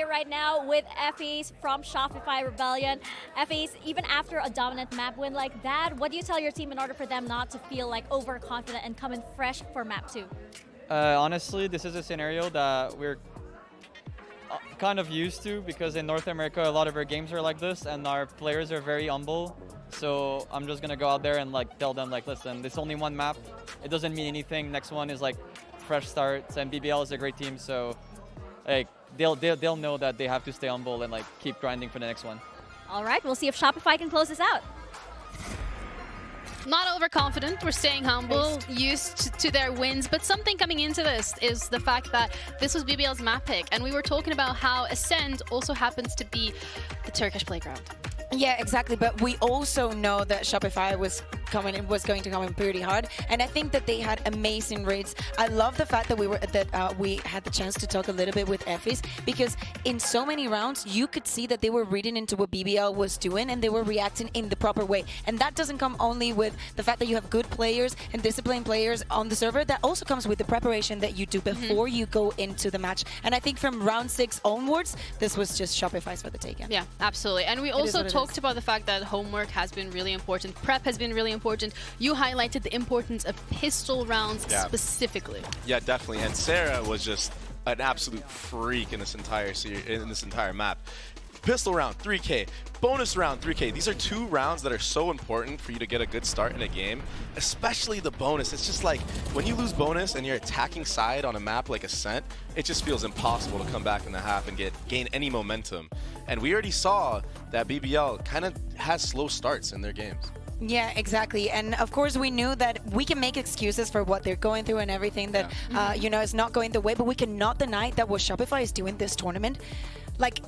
here right now with Effie's from Shopify Rebellion. Effie's, even after a dominant map win like that, what do you tell your team in order for them not to feel like overconfident and come in fresh for map 2? Honestly, this is a scenario that we're kind of used to because in North America, a lot of our games are like this and our players are very humble. So I'm just gonna go out there and like tell them like, listen, there's only one map. It doesn't mean anything. Next one is like fresh starts, and BBL is a great team. So like they'll know that they have to stay humble and like keep grinding for the next one. All right, we'll see if Shopify can close this out. Not overconfident, we're staying humble, used to their wins, but something coming into this is the fact that this was BBL's map pick, and we were talking about how Ascend also happens to be the Turkish playground. Yeah, exactly. But we also know that Shopify was going to come in pretty hard, and I think that they had amazing rates. I love the fact that we had the chance to talk a little bit with Effie's, because in so many rounds you could see that they were reading into what BBL was doing and they were reacting in the proper way. And that doesn't come only with the fact that you have good players and disciplined players on the server. That also comes with the preparation that you do before you go into the match. And I think from round 6 onwards, this was just Shopify's for the taking. Yeah, absolutely. And we also talked about the fact that homework has been really important. Prep has been really important. You highlighted the importance of pistol rounds specifically. Yeah, definitely. And Sarah was just an absolute freak in this entire map. Pistol round, 3K. Bonus round, 3K. These are 2 rounds that are so important for you to get a good start in a game, especially the bonus. It's just like when you lose bonus and you're attacking side on a map like Ascent, it just feels impossible to come back in the half and gain any momentum. And we already saw that BBL kind of has slow starts in their games. Yeah, exactly. And of course, we knew that we can make excuses for what they're going through and everything that, you know, is not going the way, but we cannot deny that what Shopify is doing this tournament, like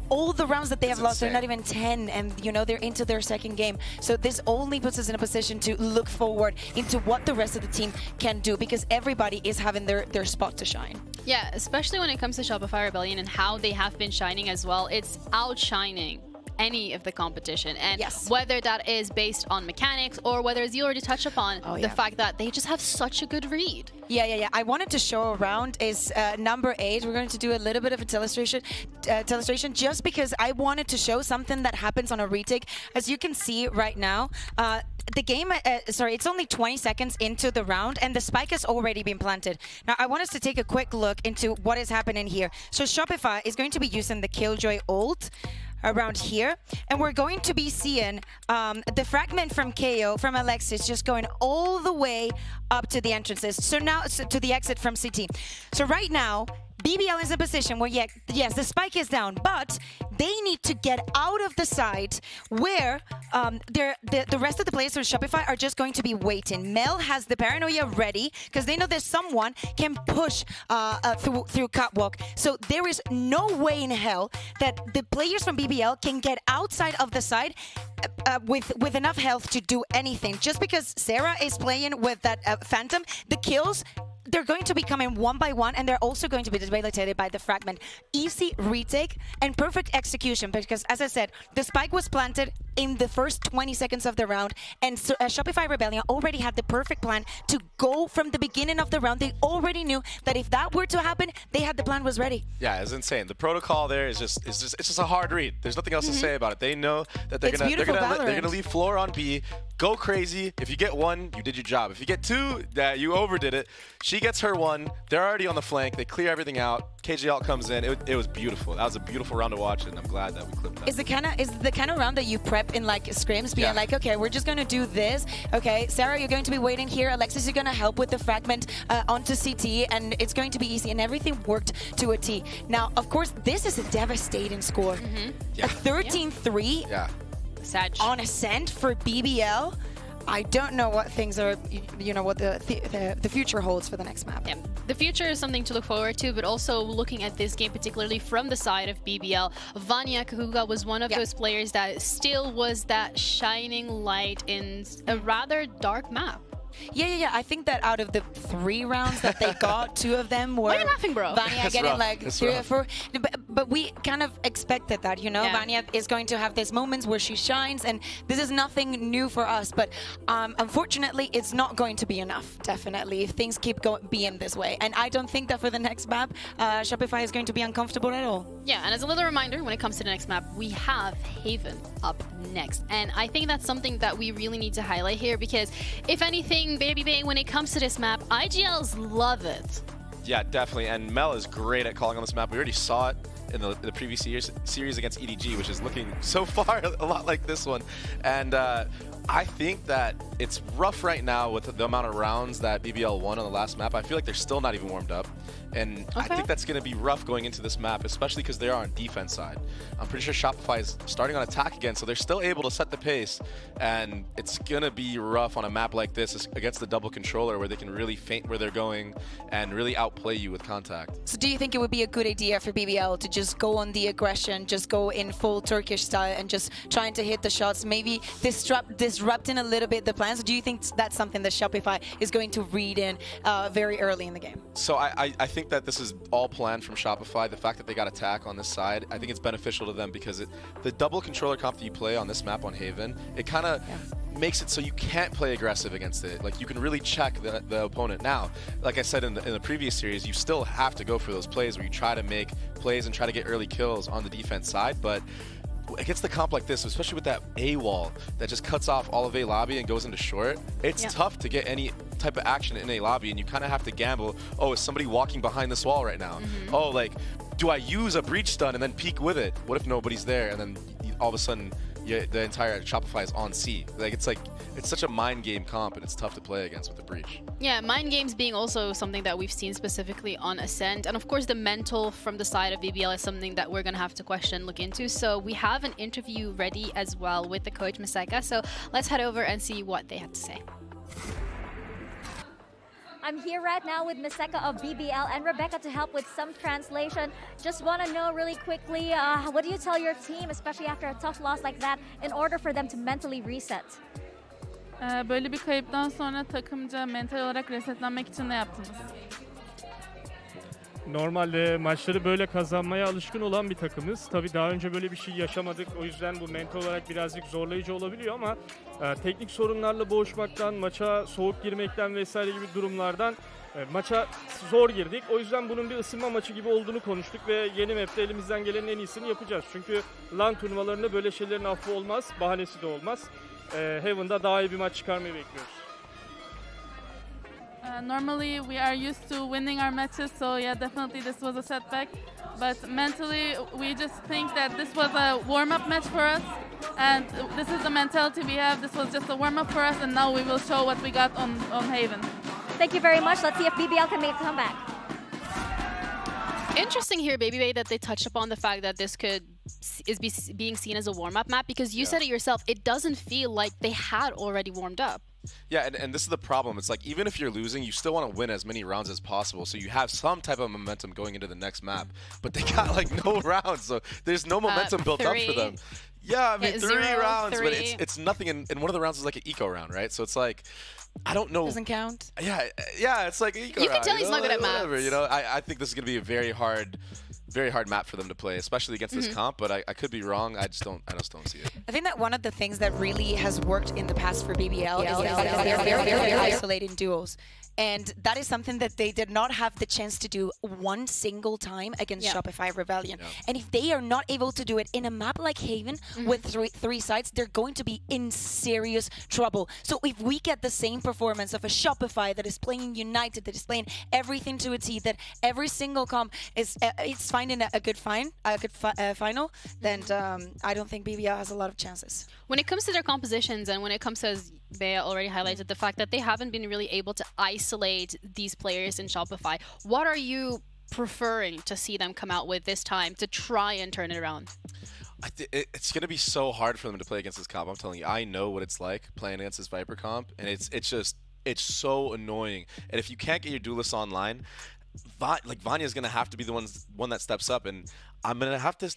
all the rounds that they have lost, they're not even 10, and you know they're into their second game. So this only puts us in a position to look forward into what the rest of the team can do, because everybody is having their spot to shine. Yeah, especially when it comes to Shopify Rebellion and how they have been shining as well. It's outshining any of the competition, and whether that is based on mechanics or whether, as you already touched upon, the fact that they just have such a good read. Yeah. I wanted to show around is number 8. We're going to do a little bit of a illustration just because I wanted to show something that happens on a retake. As you can see right now, the game, it's only 20 seconds into the round and the spike has already been planted. Now, I want us to take a quick look into what is happening here. So Shopify is going to be using the Killjoy ult around here, and we're going to be seeing the fragment from KO, from Alexis, just going all the way up to the entrances. So now, to the exit from CT. So right now, BBL is in a position where, yes, the spike is down, but they need to get out of the side where the rest of the players from Shopify are just going to be waiting. Mel has the paranoia ready because they know that someone can push through catwalk. So there is no way in hell that the players from BBL can get outside of the side with enough health to do anything. Just because Sarah is playing with that Phantom, the kills, they're going to be coming one by one, and they're also going to be debilitated by the fragment. Easy retake and perfect execution, because as I said, the spike was planted in the first 20 seconds of the round, and so, Shopify Rebellion already had the perfect plan to go from the beginning of the round. They already knew that if that were to happen, they had the plan was ready. Yeah, it's insane. The protocol there is just a hard read. There's nothing else to say about it. They know that they're gonna leave floor on B, go crazy. If you get 1, you did your job. If you get 2, you overdid it. She gets her 1. They're already on the flank. They clear everything out. KJ Alt comes in. It was beautiful. That was a beautiful round to watch, and I'm glad that we clipped that. Is the kind of round that you prep in like scrims, being like, okay, we're just gonna do this. Okay, Sarah, you're going to be waiting here. Alexis, you're gonna help with the fragment onto CT, and it's going to be easy. And everything worked to a T. Now, of course, this is a devastating score. A 13-3 on Ascent for BBL. I don't know what things are, you know, what the future holds for the next map. Yeah. The future is something to look forward to, but also looking at this game, particularly from the side of BBL, Vanya Kahuga was one of those players that still was that shining light in a rather dark map. Yeah. I think that out of the 3 rounds that they got, 2 of them were... Why are you laughing, bro? Vanya getting like 3 or 4. but we kind of expected that, you know. Yeah. Vanya is going to have these moments where she shines, and this is nothing new for us. But unfortunately, it's not going to be enough. Definitely, if things keep being this way, and I don't think that for the next map, Shopify is going to be uncomfortable at all. Yeah, and as a little reminder, when it comes to the next map, we have Haven up next. And I think that's something that we really need to highlight here, because if anything, Baby Bay, when it comes to this map, IGLs love it. Yeah, definitely. And Mel is great at calling on this map. We already saw it in the previous series against EDG, which is looking so far a lot like this one. And I think that it's rough right now with the amount of rounds that BBL won on the last map. I feel like they're still not even warmed up. And I think that's going to be rough going into this map, especially because they are on defense side. I'm pretty sure Shopify is starting on attack again, so they're still able to set the pace. And it's going to be rough on a map like this against the double controller, where they can really feint where they're going and really outplay you with contact. So do you think it would be a good idea for BBL to just go on the aggression, just go in full Turkish style and just trying to hit the shots, maybe disrupting a little bit the plans? Or do you think that's something that Shopify is going to read in very early in the game? So I think that this is all planned from Shopify. The fact that they got attack on this side, I think it's beneficial to them, because the double controller comp that you play on this map on Haven, it kind of makes it so you can't play aggressive against it. Like, you can really check the opponent. Now, like I said in the previous series, you still have to go for those plays where you try to make plays and try to get early kills on the defense side, but against the comp like this, especially with that A wall that just cuts off all of A lobby and goes into short, it's tough to get any type of action in A lobby, and you kind of have to gamble. Oh, is somebody walking behind this wall right now? Oh, like, do I use a breach stun and then peek with it? What if nobody's there, and then all of a sudden the entire Shopify is on C? It's such a mind game comp, and it's tough to play against with the breach. Yeah, mind games being also something that we've seen specifically on Ascent. And of course, the mental from the side of BBL is something that we're going to have to question, look into. So we have an interview ready as well with the coach, Miseka. So let's head over and see what they have to say. I'm here right now with Miseka of BBL and Rebecca to help with some translation. Just want to know really quickly, what do you tell your team, especially after a tough loss like that, in order for them to mentally reset? Böyle bir kayıptan sonra takımca mental olarak resetlenmek için ne yaptınız? Normalde maçları böyle kazanmaya alışkın olan bir takımız. Tabii daha önce böyle bir şey yaşamadık. O yüzden bu mental olarak birazcık zorlayıcı olabiliyor ama teknik sorunlarla boğuşmaktan, maça soğuk girmekten vesaire gibi durumlardan maça zor girdik. O yüzden bunun bir ısınma maçı gibi olduğunu konuştuk ve yeni map'te elimizden gelenin en iyisini yapacağız. Çünkü LAN turnuvalarında böyle şeylerin affı olmaz, bahanesi de olmaz. Heaven'da daha iyi bir maç çıkarmayı bekliyoruz. Normally we are used to winning our matches, so yeah, definitely this was a setback. But mentally, we just think that this was a warm-up match for us, and this is the mentality we have. This was just a warm-up for us, and now we will show what we got on Haven. Thank you very much. Let's see if BBL can make a comeback. Interesting here, Baby Bay, that they touched upon the fact that this being seen as a warm-up map, because you said it yourself, it doesn't feel like they had already warmed up. Yeah, and this is the problem. It's like, even if you're losing, you still want to win as many rounds as possible, so you have some type of momentum going into the next map. But they got like no rounds, so there's no momentum built up for them. Yeah, I mean, 3 rounds, but it's nothing. And one of the rounds is like an eco round, right? So it's like, I don't know. Doesn't count. Yeah, it's like an eco round. You can tell he's not good at whatever, maps. You know, I think this is going to be a very hard map for them to play, especially against this comp, but I could be wrong. I just don't see it. I think that one of the things that really has worked in the past for BBL is the fact that they're very isolating duels. And that is something that they did not have the chance to do one single time against Shopify Rebellion. Yeah. And if they are not able to do it in a map like Haven with three sides, they're going to be in serious trouble. So if we get the same performance of a Shopify that is playing united, that is playing everything to a T, that every single comp is it's finding a good final, then I don't think BBL has a lot of chances. When it comes to their compositions, and when it comes to, as Bea already highlighted, the fact that they haven't been really able to isolate these players in Shopify, what are you preferring to see them come out with this time to try and turn it around? It's going to be so hard for them to play against this comp. I'm telling you, I know what it's like playing against this Viper comp, and it's so annoying. And if you can't get your duelists online, Vanya's gonna have to be the one that steps up, and I'm gonna have to.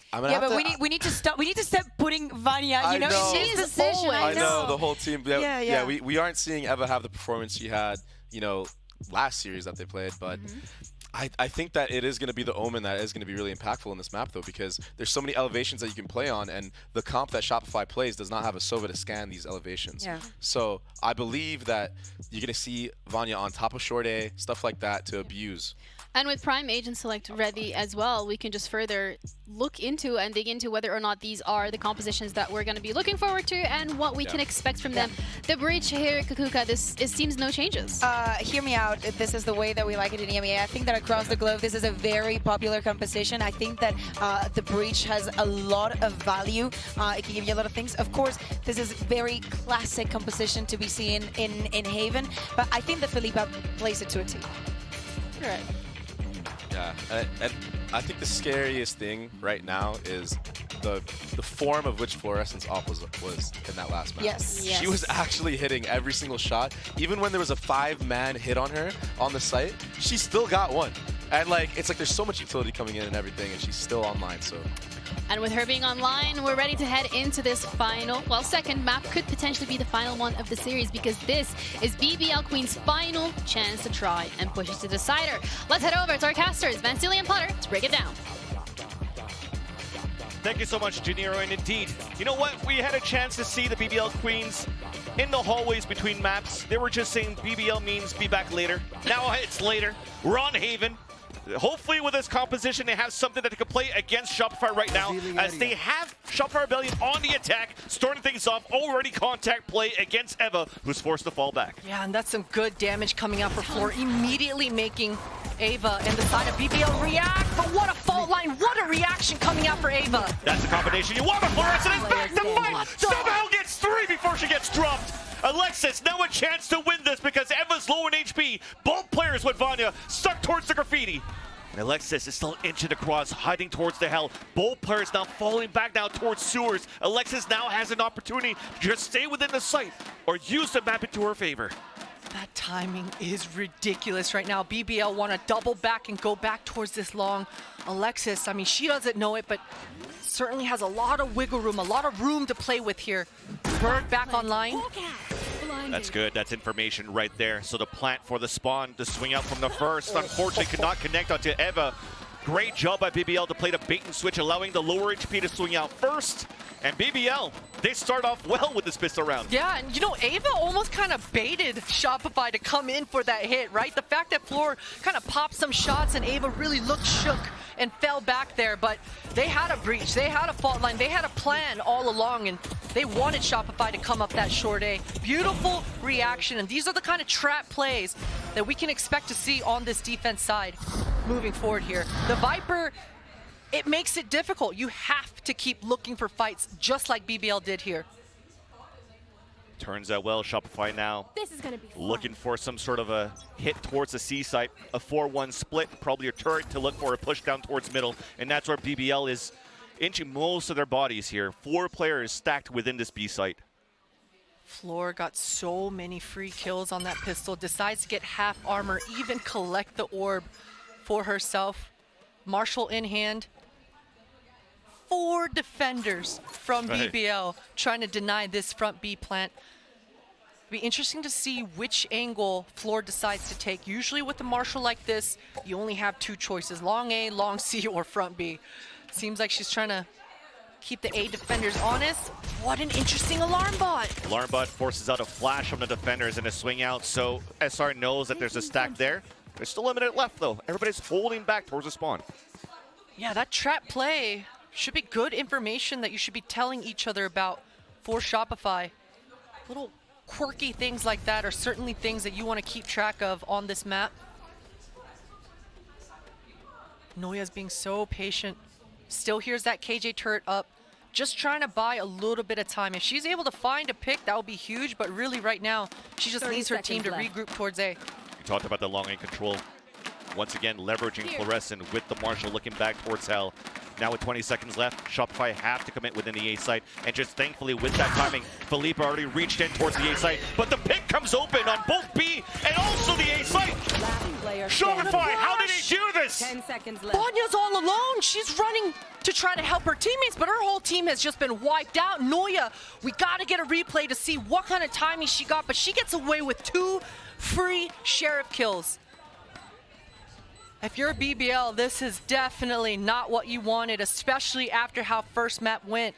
We need to stop. We need to stop putting Vanya. You know, she's the decision. I know the whole team. Yeah. We aren't seeing Eva have the performance she had, last series that they played, but. I think that it is going to be the Omen that is going to be really impactful in this map, though, because there's so many elevations that you can play on, and the comp that Shopify plays does not have a Sova to scan these elevations. Yeah. So I believe that you're going to see Vanya on top of Short A, stuff like that to abuse. And with Prime Agent Select ready as well, we can just further look into and dig into whether or not these are the compositions that we're going to be looking forward to and what we can expect from them. The bridge here, Kakuka, it seems no changes. Hear me out. This is the way that we like it in EMEA. I think that across the globe, this is a very popular composition. I think that the breach has a lot of value. It can give you a lot of things. Of course, this is very classic composition to be seen in Haven, but I think that Felipe plays it to a T. Right. Yeah, and I think the scariest thing right now is the form of which Fluorescence Op was in that last match. Yes. She was actually hitting every single shot. Even when there was a 5-man hit on her on the site, she still got one. And like, it's like there's so much utility coming in and everything, and she's still online, so. And with her being online, we're ready to head into this final, well, second map, could potentially be the final one of the series, because this is BBL Queen's final chance to try and push it to the decider. Let's head over to our casters, Vansili and Potter, to break it down. Thank you so much, Janiro, and indeed, you know what? We had a chance to see the BBL Queens in the hallways between maps. They were just saying BBL means be back later. Now it's later. We're on Haven. Hopefully with this composition, they have something that they can play against Shopify right now, as they have Shopify Rebellion on the attack, starting things off, already contact play against Eva, who's forced to fall back. Yeah, and that's some good damage coming out for Floor, immediately making Ava and the side of BBL react, but what a fault line, what a reaction coming out for Ava. That's the combination you want, but Fluorescent is back to fight! Somehow gets 3 before she gets dropped! Alexis, now a chance to win this because Eva's low in HP. Both players with Vanya stuck towards the graffiti. And Alexis is still inching across, hiding towards the hell. Both players now falling back now towards sewers. Alexis now has an opportunity to just stay within the site or use the map into her favor. That timing is ridiculous right now. BBL want to double back and go back towards this long. Alexis, I mean, she doesn't know it, but certainly has a lot of wiggle room, a lot of room to play with here. Bird back online. That's good. That's information right there. So the plant for the spawn, the swing out from the first, unfortunately could not connect onto Eva. Great job by BBL to play the bait and switch, allowing the lower HP to swing out first. And BBL, they start off well with this pistol round. Yeah, and you know, Ava almost kind of baited Shopify to come in for that hit, right? The fact that Floor kind of popped some shots and Ava really looked shook and fell back there, but they had a breach, they had a fault line, they had a plan all along, and they wanted Shopify to come up that short A. Beautiful reaction, and these are the kind of trap plays that we can expect to see on this defense side moving forward here. The Viper, it makes it difficult. You have to keep looking for fights just like BBL did here. Turns out well, Shopify now This is gonna be fun. looking for some sort of a hit towards the C site, a 4-1 split, probably a turret to look for a push down towards middle, and that's where BBL is inching most of their bodies here. 4 players stacked within this B site. Floor got so many free kills on that pistol, decides to get half armor, even collect the orb for herself. Marshall in hand. 4 defenders from BBL trying to deny this front B plant. It'll be interesting to see which angle Floor decides to take. Usually with a Marshall like this, you only have 2 choices, long A, long C, or front B. Seems like she's trying to keep the A defenders honest. What an interesting alarm bot. Alarm bot forces out a flash from the defenders and a swing out, so SR knows that there's a stack there. There's still a minute left though. Everybody's holding back towards the spawn. Yeah, that trap play should be good information that you should be telling each other about for Shopify. Little quirky things like that are certainly things that you want to keep track of on this map. Noya's being so patient. Still hears that KJ turret up. Just trying to buy a little bit of time. If she's able to find a pick, that would be huge, but really right now, she just needs her team to regroup towards A. We talked about the long range control. Once again, leveraging Fluorescent with the Marshall looking back towards Hell. Now with 20 seconds left, Shopify have to commit within the A site. And just thankfully with that timing, Felipe already reached in towards the A site. But the pick comes open on both B and also the A site. Shopify, how did he do this? 10 seconds left. Vanya's all alone. She's running to try to help her teammates, but her whole team has just been wiped out. Noya, we got to get a replay to see what kind of timing she got, but she gets away with 2 free Sheriff kills. If you're a BBL, this is definitely not what you wanted, especially after how first map went.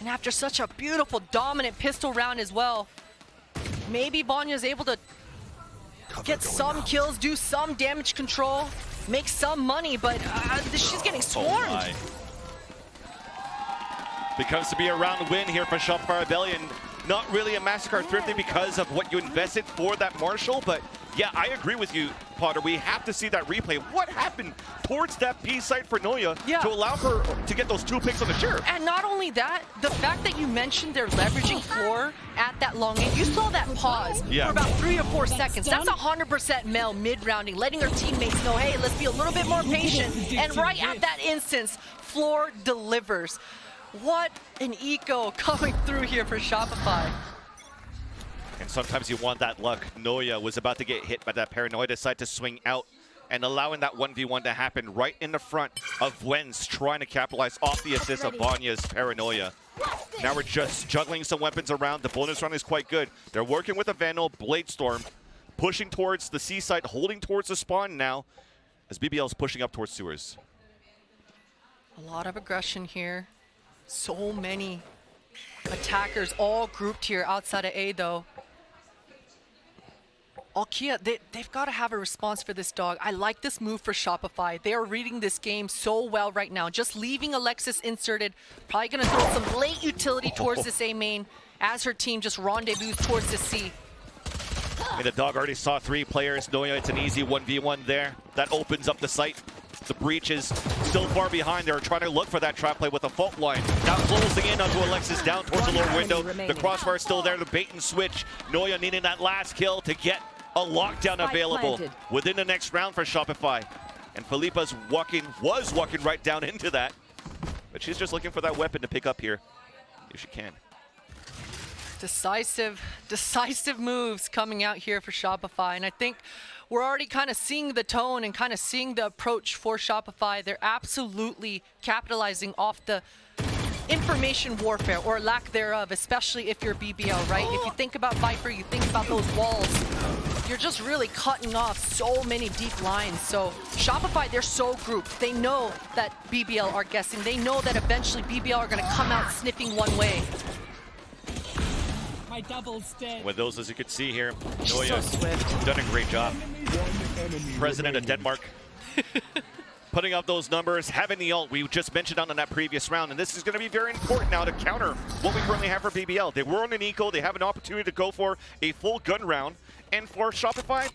And after such a beautiful, dominant pistol round as well. Maybe Vanya's able to get some kills, do some damage control, make some money, but she's getting swarmed. Oh becomes to be a round win here for Shopify Rebellion. Not really a Mastercard thrifty because of what you invested for that Marshall, but yeah, I agree with you, Potter. We have to see that replay. What happened towards that P site for Noya to allow her to get those 2 picks on the Sheriff? And not only that, the fact that you mentioned they're leveraging floor at that long game, you saw that pause for about 3 or 4 seconds. That's 100% Mel mid-rounding, letting her teammates know, hey, let's be a little bit more patient. And right at that instance, floor delivers. What an eco coming through here for Shopify. And sometimes you want that luck. Noya was about to get hit by that paranoia, decided to swing out and allowing that 1v1 to happen right in the front of Wen's trying to capitalize off the assist of Vanya's paranoia. Now we're just juggling some weapons around. The bonus round is quite good. They're working with a Vandal Bladestorm, pushing towards the C site, holding towards the spawn now as BBL is pushing up towards sewers. A lot of aggression here. So many attackers all grouped here outside of A though. Alkia, they've got to have a response for this dog. I like this move for Shopify. They are reading this game so well right now. Just leaving Alexis inserted. Probably going to throw some late utility towards this A main as her team just rendezvous towards the C. And the dog already saw 3 players. Noya, it's an easy 1v1 there. That opens up the site. The breach is still far behind. They're trying to look for that trap play with a fault line. Now closing in onto Alexis down towards the lower window. The crossbar is still there, the bait and switch. Noya needing that last kill to get a lockdown available within the next round for Shopify. And Felipa's was walking right down into that. But she's just looking for that weapon to pick up here, if she can. Decisive moves coming out here for Shopify. And I think we're already kind of seeing the tone and kind of seeing the approach for Shopify. They're absolutely capitalizing off the information warfare or lack thereof, especially if you're BBL, right? If you think about Viper, you think about those walls. You're just really cutting off so many deep lines. So Shopify, they're so grouped. They know that BBL are guessing. They know that eventually BBL are going to come out sniffing one way. With those, as you can see here, Noya done a great job. President of Denmark. Putting up those numbers, having the ult we just mentioned on that previous round, and this is going to be very important now to counter what we currently have for BBL. They were on an eco, they have an opportunity to go for a full gun round, and for Shopify,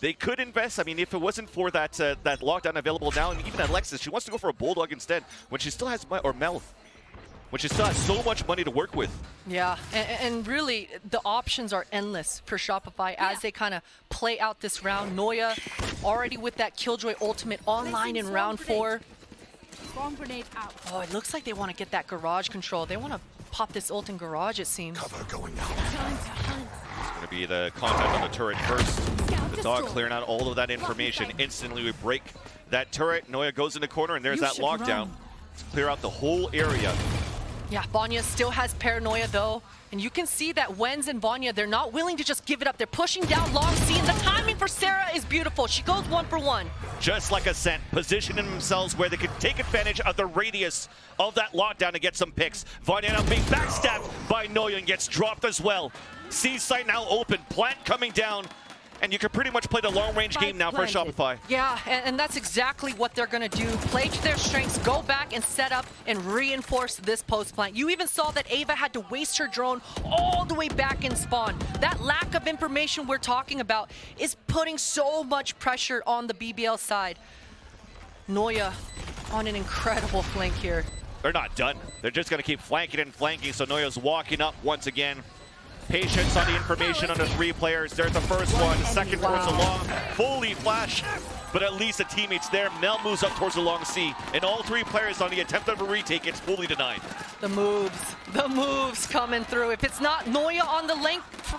they could invest. I mean, if it wasn't for that that lockdown available now, and even Alexis, she wants to go for a Bulldog instead, when she still has, or Mel, when she still has so much money to work with. Yeah, and really, the options are endless for Shopify as they kind of play out this round. Noya already with that Killjoy ultimate online in round 4. Oh, it looks like they want to get that garage control. They want to pop this ult in garage, it seems. Cover going out. It's going to be the contact on the turret first. The dog clearing out all of that information. Instantly, we break that turret. Noya goes in the corner, and there's that lockdown. Clear out the whole area. Yeah, Vanya still has paranoia though. And you can see that Wenz and Vanya, they're not willing to just give it up. They're pushing down long C, and the timing for Sarah is beautiful. She goes 1 for 1. Just like Ascent, positioning themselves where they can take advantage of the radius of that lockdown to get some picks. Vanya now being backstabbed by Noya and gets dropped as well. C site now open, plant coming down. And you can pretty much play the long-range game now for Shopify. Yeah, and that's exactly what they're going to do. Play to their strengths, go back and set up and reinforce this post plant. You even saw that Ava had to waste her drone all the way back in spawn. That lack of information we're talking about is putting so much pressure on the BBL side. Noya on an incredible flank here. They're not done. They're just going to keep flanking and flanking, so Noya's walking up once again. Patience on the information on the 3 players. There's the first one, second towards the long, fully flash, but at least the teammate's there. Mel moves up towards the long C, and all 3 players on the attempt of a retake, it's fully denied. The moves coming through. If it's not Noya on the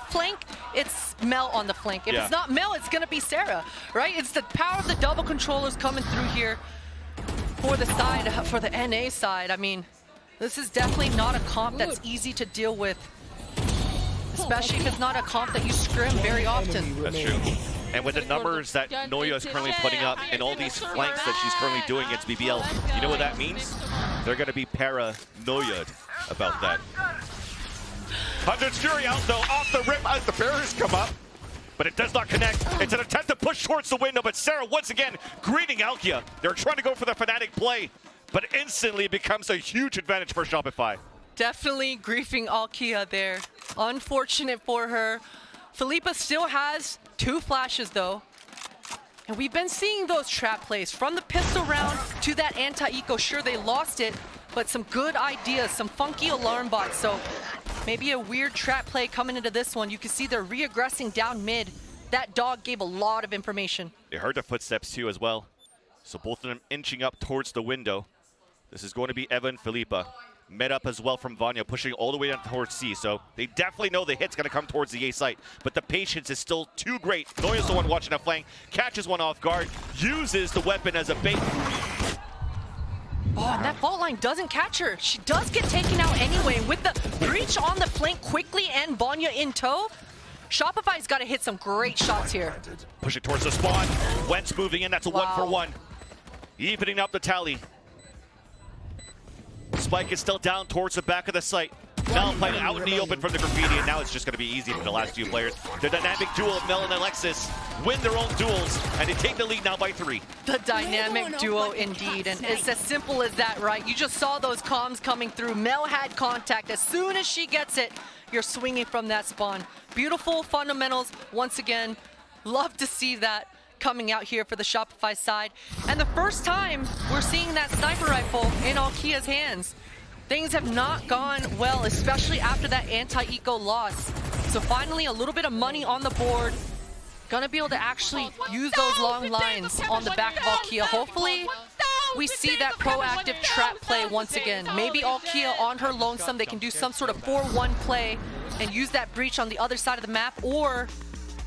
flank, it's Mel on the flank. If it's not Mel, it's gonna be Sarah, right? It's the power of the double controllers coming through here for the side, for the NA side. I mean, this is definitely not a comp that's easy to deal with. Especially if it's not a comp that you scrim very often. That's true. And with the numbers that Noya is currently putting up and all these flanks that she's currently doing against BBL, you know what that means? They're going to be paranoid about that. 100's Fury out though, off the rip as the barriers come up. But it does not connect. It's an attempt to push towards the window, but Sarah once again greeting Alkia. They're trying to go for the Fnatic play, but instantly becomes a huge advantage for Shopify. Definitely griefing Alkia there. Unfortunate for her. Philippa still has 2 flashes though. And we've been seeing those trap plays from the pistol round to that anti-eco. Sure, they lost it, but some good ideas, some funky alarm bots. So maybe a weird trap play coming into this one. You can see they're re-aggressing down mid. That dog gave a lot of information. They heard the footsteps too as well. So both of them inching up towards the window. This is going to be Eva and Philippa. Met up as well from Vanya, pushing all the way down towards C. So they definitely know the hit's going to come towards the A site. But the patience is still too great. Noya's the one watching a flank, catches one off guard, uses the weapon as a bait. Oh, and that fault line doesn't catch her. She does get taken out anyway. With the breach on the flank quickly and Vanya in tow, Shopify's got to hit some great shots here. Pushing towards the spawn. Wentz moving in. That's a 1-for-1. Evening up the tally. Spike is still down towards the back of the site. Mel playing out in the open from the graffiti, and now it's just going to be easy for the last 2 players. The dynamic duo of Mel and Alexis win their own duels, and they take the lead now by 3. The dynamic duo indeed, and it's as simple as that, right? You just saw those comms coming through. Mel had contact. As soon as she gets it, you're swinging from that spawn. Beautiful fundamentals once again. Love to see that coming out here for the Shopify side. And the first time we're seeing that sniper rifle in Alkia's hands. Things have not gone well, especially after that anti-eco loss. So finally a little bit of money on the board. Gonna be able to actually use those long lines on the back of Alkia. Hopefully we see that proactive trap play once again. Maybe Alkia on her lonesome, they can do some sort of 4-1 play and use that breach on the other side of the map, or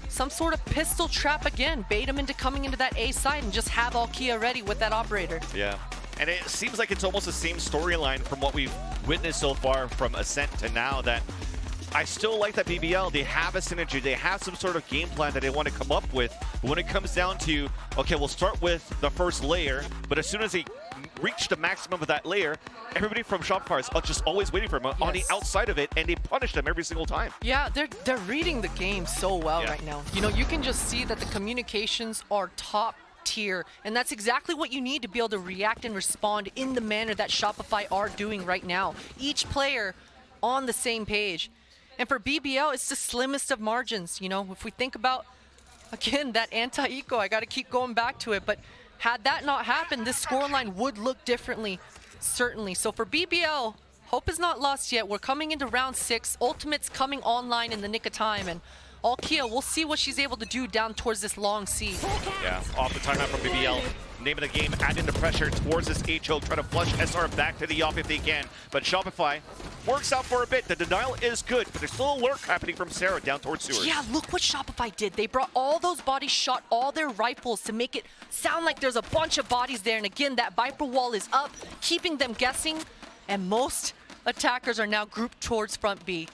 some sort of pistol trap again, bait him into coming into that A side and just have Alkia ready with that operator. Yeah, and it seems like it's almost the same storyline from what we've witnessed so far from Ascent to now, that I still like that BBL, they have a synergy, they have some sort of game plan that they want to come up with. But when it comes down to, okay, we'll start with the first layer, but as soon as they reach the maximum of that layer, everybody from Shopify is just always waiting for them on the outside of it, and they punish them every single time. Yeah, they're reading the game so well right now. You know, you can just see that the communications are top tier, and that's exactly what you need to be able to react and respond in the manner that Shopify are doing right now. Each player on the same page. And for BBL, it's the slimmest of margins. You know, if we think about, again, that anti-eco, I got to keep going back to it, but had that not happened, this scoreline would look differently, certainly. So for BBL, hope is not lost yet. We're coming into round 6. Ultimate's coming online in the nick of time, and Alkia, we'll see what she's able to do down towards this long C. Yeah, off the timeout from BBL. Name of the game, adding the pressure towards this HO, trying to flush SR back to the off if they can. But Shopify works out for a bit. The denial is good, but there's still a lurk happening from Sarah down towards sewers. Yeah, look what Shopify did. They brought all those bodies, shot all their rifles to make it sound like there's a bunch of bodies there. And again, that Viper wall is up, keeping them guessing. And most attackers are now grouped towards front B.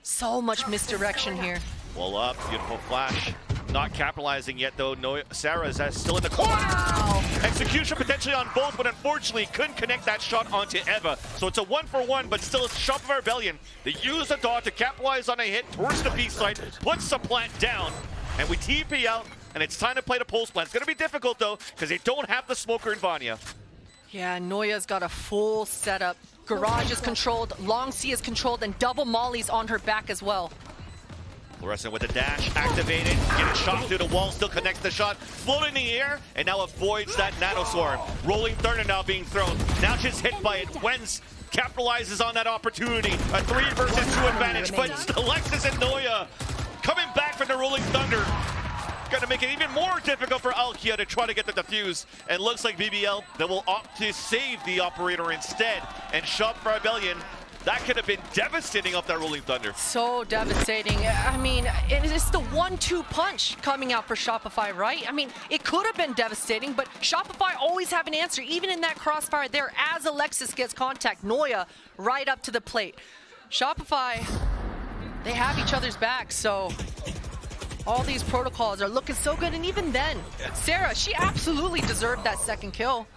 So much misdirection here. Well up, beautiful flash. Not capitalizing yet though. No, Sarah is still in the corner. Wow. Execution potentially on both, but unfortunately couldn't connect that shot onto Eva. So it's a 1-for-1, but still it's Shopify Rebellion. They use the dot to capitalize on a hit towards the B side, puts the plant down, and we TP out, and it's time to play the pulse plant. It's gonna be difficult though, because they don't have the smoker in Vanya. Yeah, Noya's got a full setup. Garage is controlled, long C is controlled, and double mollies on her back as well. Fluorescent with the dash, activated, getting shot through the wall, still connects the shot, floating in the air, and now avoids that nano swarm. Rolling thunder now being thrown. Now she's hit by it. Wens capitalizes on that opportunity. A 3 versus 2 advantage, but Alexis and Noya coming back from the rolling thunder. Going to make it even more difficult for Alkia to try to get the defuse. And looks like BBL that will opt to save the operator instead. And Shopify Rebellion, that could have been devastating off that rolling thunder. So devastating. I mean, it's the 1-2 punch coming out for Shopify, right? I mean, it could have been devastating, but Shopify always have an answer, even in that crossfire there as Alexis gets contact. Noya right up to the plate. Shopify, they have each other's back, so All these protocols are looking so good, and even then, Sarah, she absolutely deserved that second kill.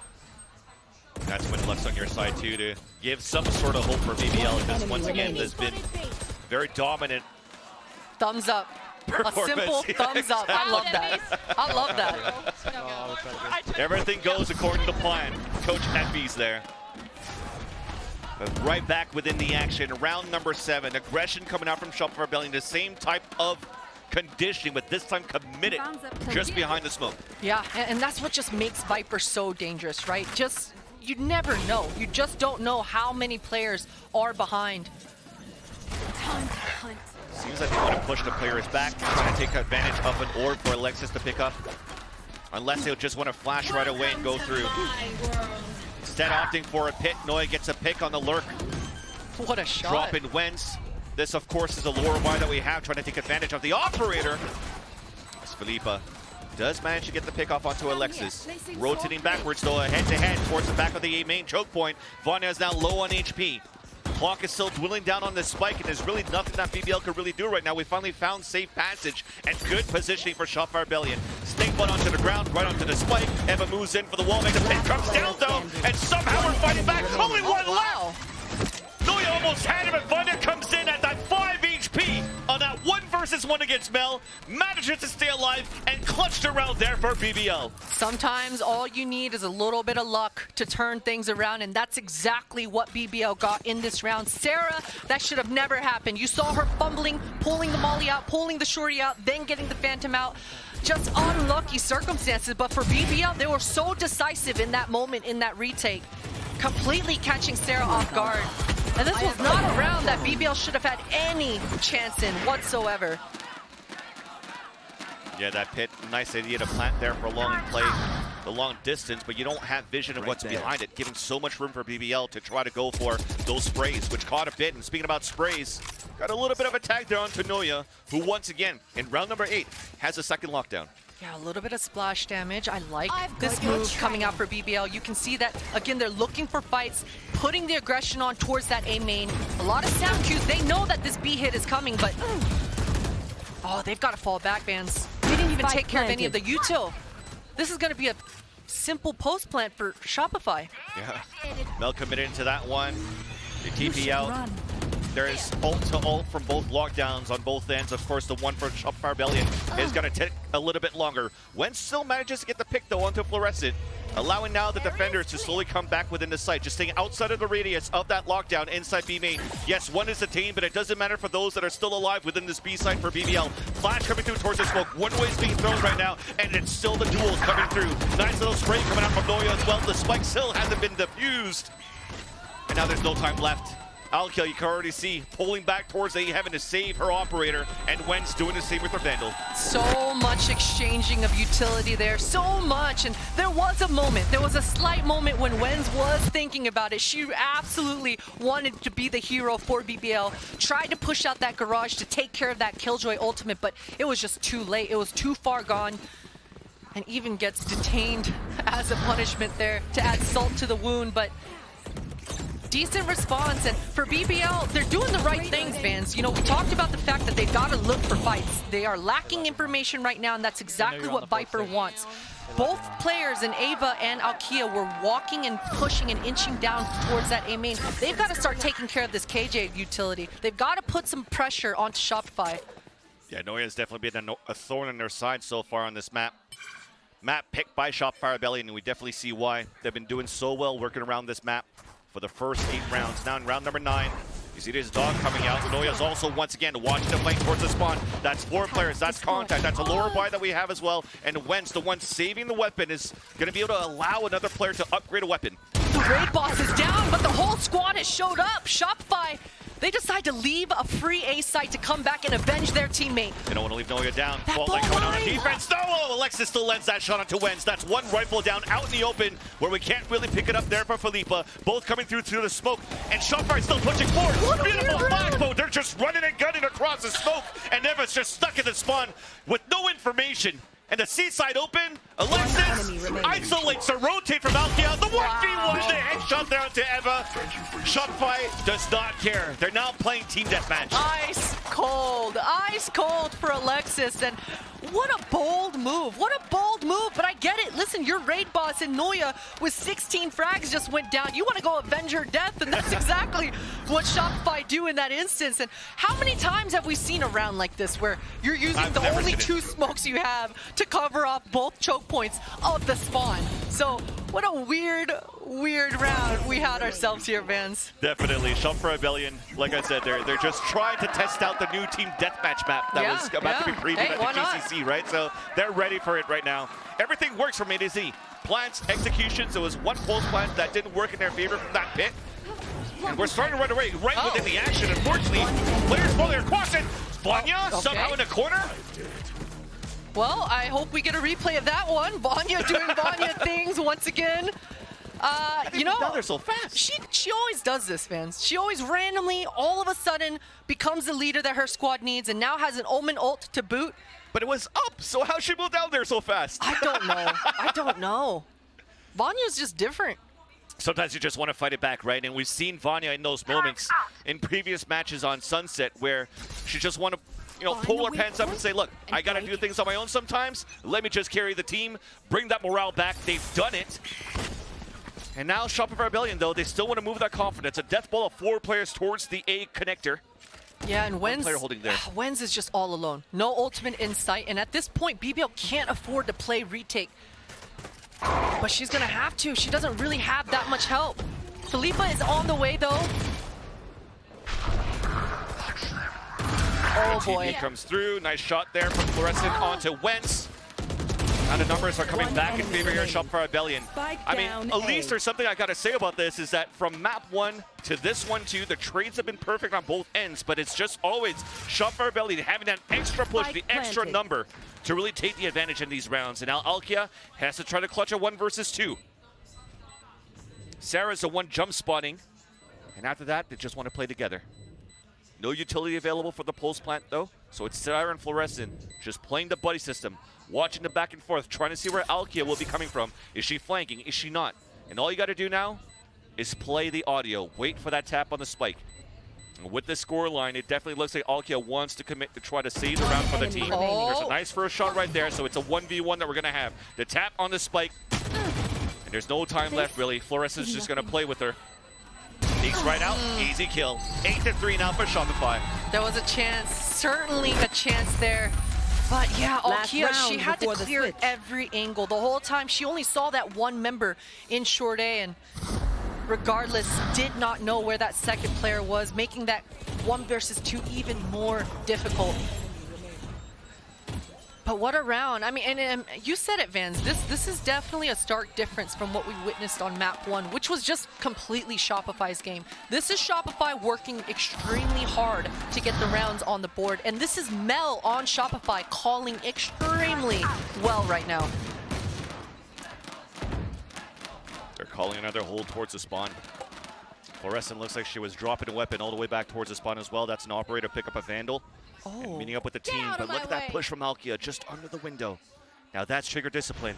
That's when luck's on your side too, to give some sort of hope for BBL, because once again, there's been very dominant. Thumbs up. A simple thumbs up. I love that. I love that. Everything goes according to plan. Coach Effie's there. But right back within the action. Round number 7. Aggression coming out from Shopify Rebellion. The same type of conditioning, but this time committed just behind the smoke. Yeah, and that's what just makes Viper so dangerous, right? Just, you never know. You just don't know how many players are behind. Seems like they want to push the players back, trying to take advantage of an orb for Alexis to pick up. Unless they'll just want to flash right away and go through. Instead opting for a pit, Noya gets a pick on the lurk. What a shot. Drop in Wens. This, of course, is a Lorelei that we have, trying to take advantage of the operator. As Felipa does manage to get the pick off onto Alexis. Rotating backwards, though, head-to-head towards the back of the A main choke point. Vanya is now low on HP. Clock is still dwindling down on this spike, and there's really nothing that BBL could really do right now. We finally found safe passage and good positioning for Shopify Rebellion. Snake butt onto the ground, right onto the spike. Eva moves in for the wall, make the pin comes down though, and somehow we're fighting back. Only one left! Noya almost had him, and Vanya comes in at that 5 HP on that 1-versus-1 against Mel. Manages to stay alive and clutched around there for BBL. Sometimes all you need is a little bit of luck to turn things around, and that's exactly what BBL got in this round. Sarah, that should have never happened. You saw her fumbling, pulling the molly out, pulling the shorty out, then getting the phantom out. Just unlucky circumstances, but for BBL, they were so decisive in that moment, in that retake, completely catching Sarah off guard. And this was not a round that BBL should have had any chance in whatsoever. Yeah, that pit, nice idea to plant there for a long play, the long distance, but you don't have vision of what's behind it, giving so much room for BBL to try to go for those sprays, which caught a bit. And speaking about sprays, got a little bit of a tag there onto Noya, who once again, in round number 8, has a second lockdown. Yeah, a little bit of splash damage. I like this move coming out for BBL. You can see that, again, they're looking for fights, putting the aggression on towards that A main. A lot of sound cues. They know that this B hit is coming, but... Oh, they've got to fall back, Vans. They didn't even take care of any of the util. This is going to be a simple post plant for Shopify. Yeah, Mel committed into that one. The TP out. There's ult to ult from both lockdowns on both ends. Of course, the one for Shopify Rebellion is going to take a little bit longer. Wen still manages to get the pick, though, onto Fluorescent, allowing now the defenders to slowly come back within the site, just staying outside of the radius of that lockdown inside B main. Yes, one is detained, but it doesn't matter for those that are still alive within this B site for BBL. Flash coming through towards the smoke. One way is being thrown right now, and it's still the duels coming through. Nice little spray coming out from Noya as well. The spike still hasn't been diffused. And now there's no time left. Alkill, you can already see, pulling back towards A, having to save her operator, and Wen's doing the same with her Vandal. So much exchanging of utility there, so much, and there was a moment, there was a slight moment when Wens was thinking about it. She absolutely wanted to be the hero for BBL, tried to push out that garage to take care of that Killjoy ultimate, but it was just too late, it was too far gone, and even gets detained as a punishment there to add salt to the wound, but decent response, and for BBL, they're doing the right things, fans. You know, we talked about the fact that they've got to look for fights. They are lacking information right now, and that's exactly what Viper wants. Both players in Ava and Alkia were walking and pushing and inching down towards that A main. They've got to start taking care of this KJ utility. They've got to put some pressure onto Shopify. Yeah, Noya's definitely been a thorn in their side so far on this map. Map picked by Shopify Rebellion, and we definitely see why. They've been doing so well working around this map for the first 8 rounds. Now in round number 9, you see this dog coming out. Noya's also once again watching the flank towards the spawn. That's 4 players, that's contact, that's a lower buy that we have as well. And Wens, the one saving the weapon, is going to be able to allow another player to upgrade a weapon. The raid boss is down, but the whole squad has showed up. Shopify, they decide to leave a free A site to come back and avenge their teammate. They don't want to leave Noya down. Fault line coming on defense. No! Alexis still lends that shot onto Wens. That's one rifle down out in the open where we can't really pick it up there for Felipa. Both coming through the smoke. And Shopify still pushing forward. Beautiful flash mode. They're just running and gunning across the smoke. And Neva's just stuck in the spawn with no information. And the seaside open, Alexis isolates the rotate from Alkia. The 1v1, the headshot there onto Eva. Shopify does not care. They're now playing team deathmatch. Ice cold for Alexis. And what a bold move. What a bold move. But I get it. Listen, your raid boss in Noya with 16 frags just went down. You want to go avenge her death, and that's exactly what Shopify do in that instance. And how many times have we seen a round like this where you're using the only 2 smokes you have to cover up both choke points of the spawn? So what a weird round we had ourselves here, Vans. Definitely. Shopify Rebellion, like I said, they're just trying to test out the new team deathmatch map that was about to be previewed at the GCC, right? So they're ready for it right now. Everything works from A to Z. Plants, executions. There was one pulse plant that didn't work in their favor from that pit. And we're starting to run away right within the action. Unfortunately, players falling across it. Vanya somehow in the corner. Well, I hope we get a replay of that one. Vanya doing Vanya things once again. You know, they're so fast. She always does this, fans. She always randomly, all of a sudden, becomes the leader that her squad needs, and now has an Omen ult to boot. But it was up, so how she moved down there so fast? I don't know. Vanya's just different. Sometimes you just want to fight it back, right? And we've seen Vanya in those moments in previous matches on Sunset where she just want to, you know, pull her pants up and say, look, I got to do things on my own sometimes. Let me just carry the team, bring that morale back. They've done it. And now Shopify Rebellion, though, they still want to move that confidence. A death ball of 4 players towards the A connector. Yeah, and Wenz is just all alone. No ultimate in sight. And at this point, BBL can't afford to play retake. But she's going to have to. She doesn't really have that much help. Philippa is on the way, though. Oh, boy. TV comes through. Nice shot there from Fluorescent onto Wentz. And the numbers are coming back in favor here of Shopify Rebellion. I mean, at least there's something I got to say about this is that from map 1 to this one too, the trades have been perfect on both ends, but it's just always Shopify Rebellion having that extra push, the extra number to really take the advantage in these rounds. And now Alkia has to try to clutch a 1 versus 2. Sarah's the one jump spotting, and after that, they just want to play together. No utility available for the pulse plant though, so it's Sarah and Fluorescent just playing the buddy system, watching the back and forth, trying to see where Alkia will be coming from. Is she flanking? Is she not? And all you got to do now is play the audio. Wait for that tap on the spike. And with this score line, it definitely looks like Alkia wants to commit to try to save the round for the team. There's a nice first shot right there, so it's a 1v1 that we're going to have. The tap on the spike, and there's no time left really. Fluorescent's just going to play with her. Sneaks right out, easy kill. 8-3 now for Shopify. There was a chance, certainly a chance there. But yeah, Alkia, she had to clear every angle. The whole time, she only saw that one member in short A, and regardless, did not know where that second player was, making that 1 versus 2 even more difficult. But what a round. I mean, and you said it, Vans. This is definitely a stark difference from what we witnessed on map 1, which was just completely Shopify's game. This is Shopify working extremely hard to get the rounds on the board. And this is Mel on Shopify calling extremely well right now. They're calling another hold towards the spawn. Fluorescent looks like she was dropping a weapon all the way back towards the spawn as well. That's an operator pick up a Vandal. And meeting up with the team, but look at that push from Alkia just under the window. Now that's trigger discipline.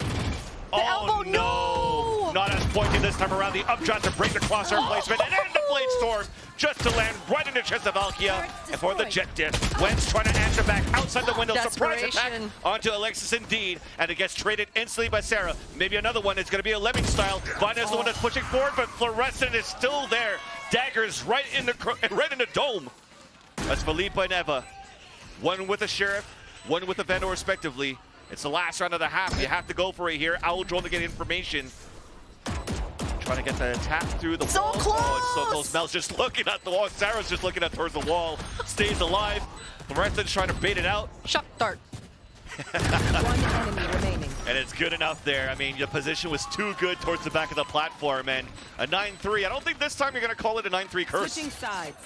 Elbow, no! Not as pointed this time around. The upshot to break the crosshair placement and end the blade storm just to land right in the chest of Alkia. And for the jet diff, Wentz trying to answer back outside the window. Surprise attack onto Alexis indeed. And it gets traded instantly by Sarah. Maybe another one. It's going to be a Lemming style. Vanya's the one that's pushing forward, but Fluorescent is still there. Daggers right in the dome. That's Philippa and Eva. One with a Sheriff, one with a Vandal respectively. It's the last round of the half. You have to go for it here. Owl Drone to get information. Trying to get the tap through the wall. Close. Oh, it's so close. Mel's just looking at the wall. Sarah's just looking at towards the wall. Stays alive. Fluorescent's trying to bait it out. Shock dart. One enemy remaining. And it's good enough there. I mean, the position was too good towards the back of the platform. And a 9-3. I don't think this time you're going to call it a 9-3 curse. Switching sides.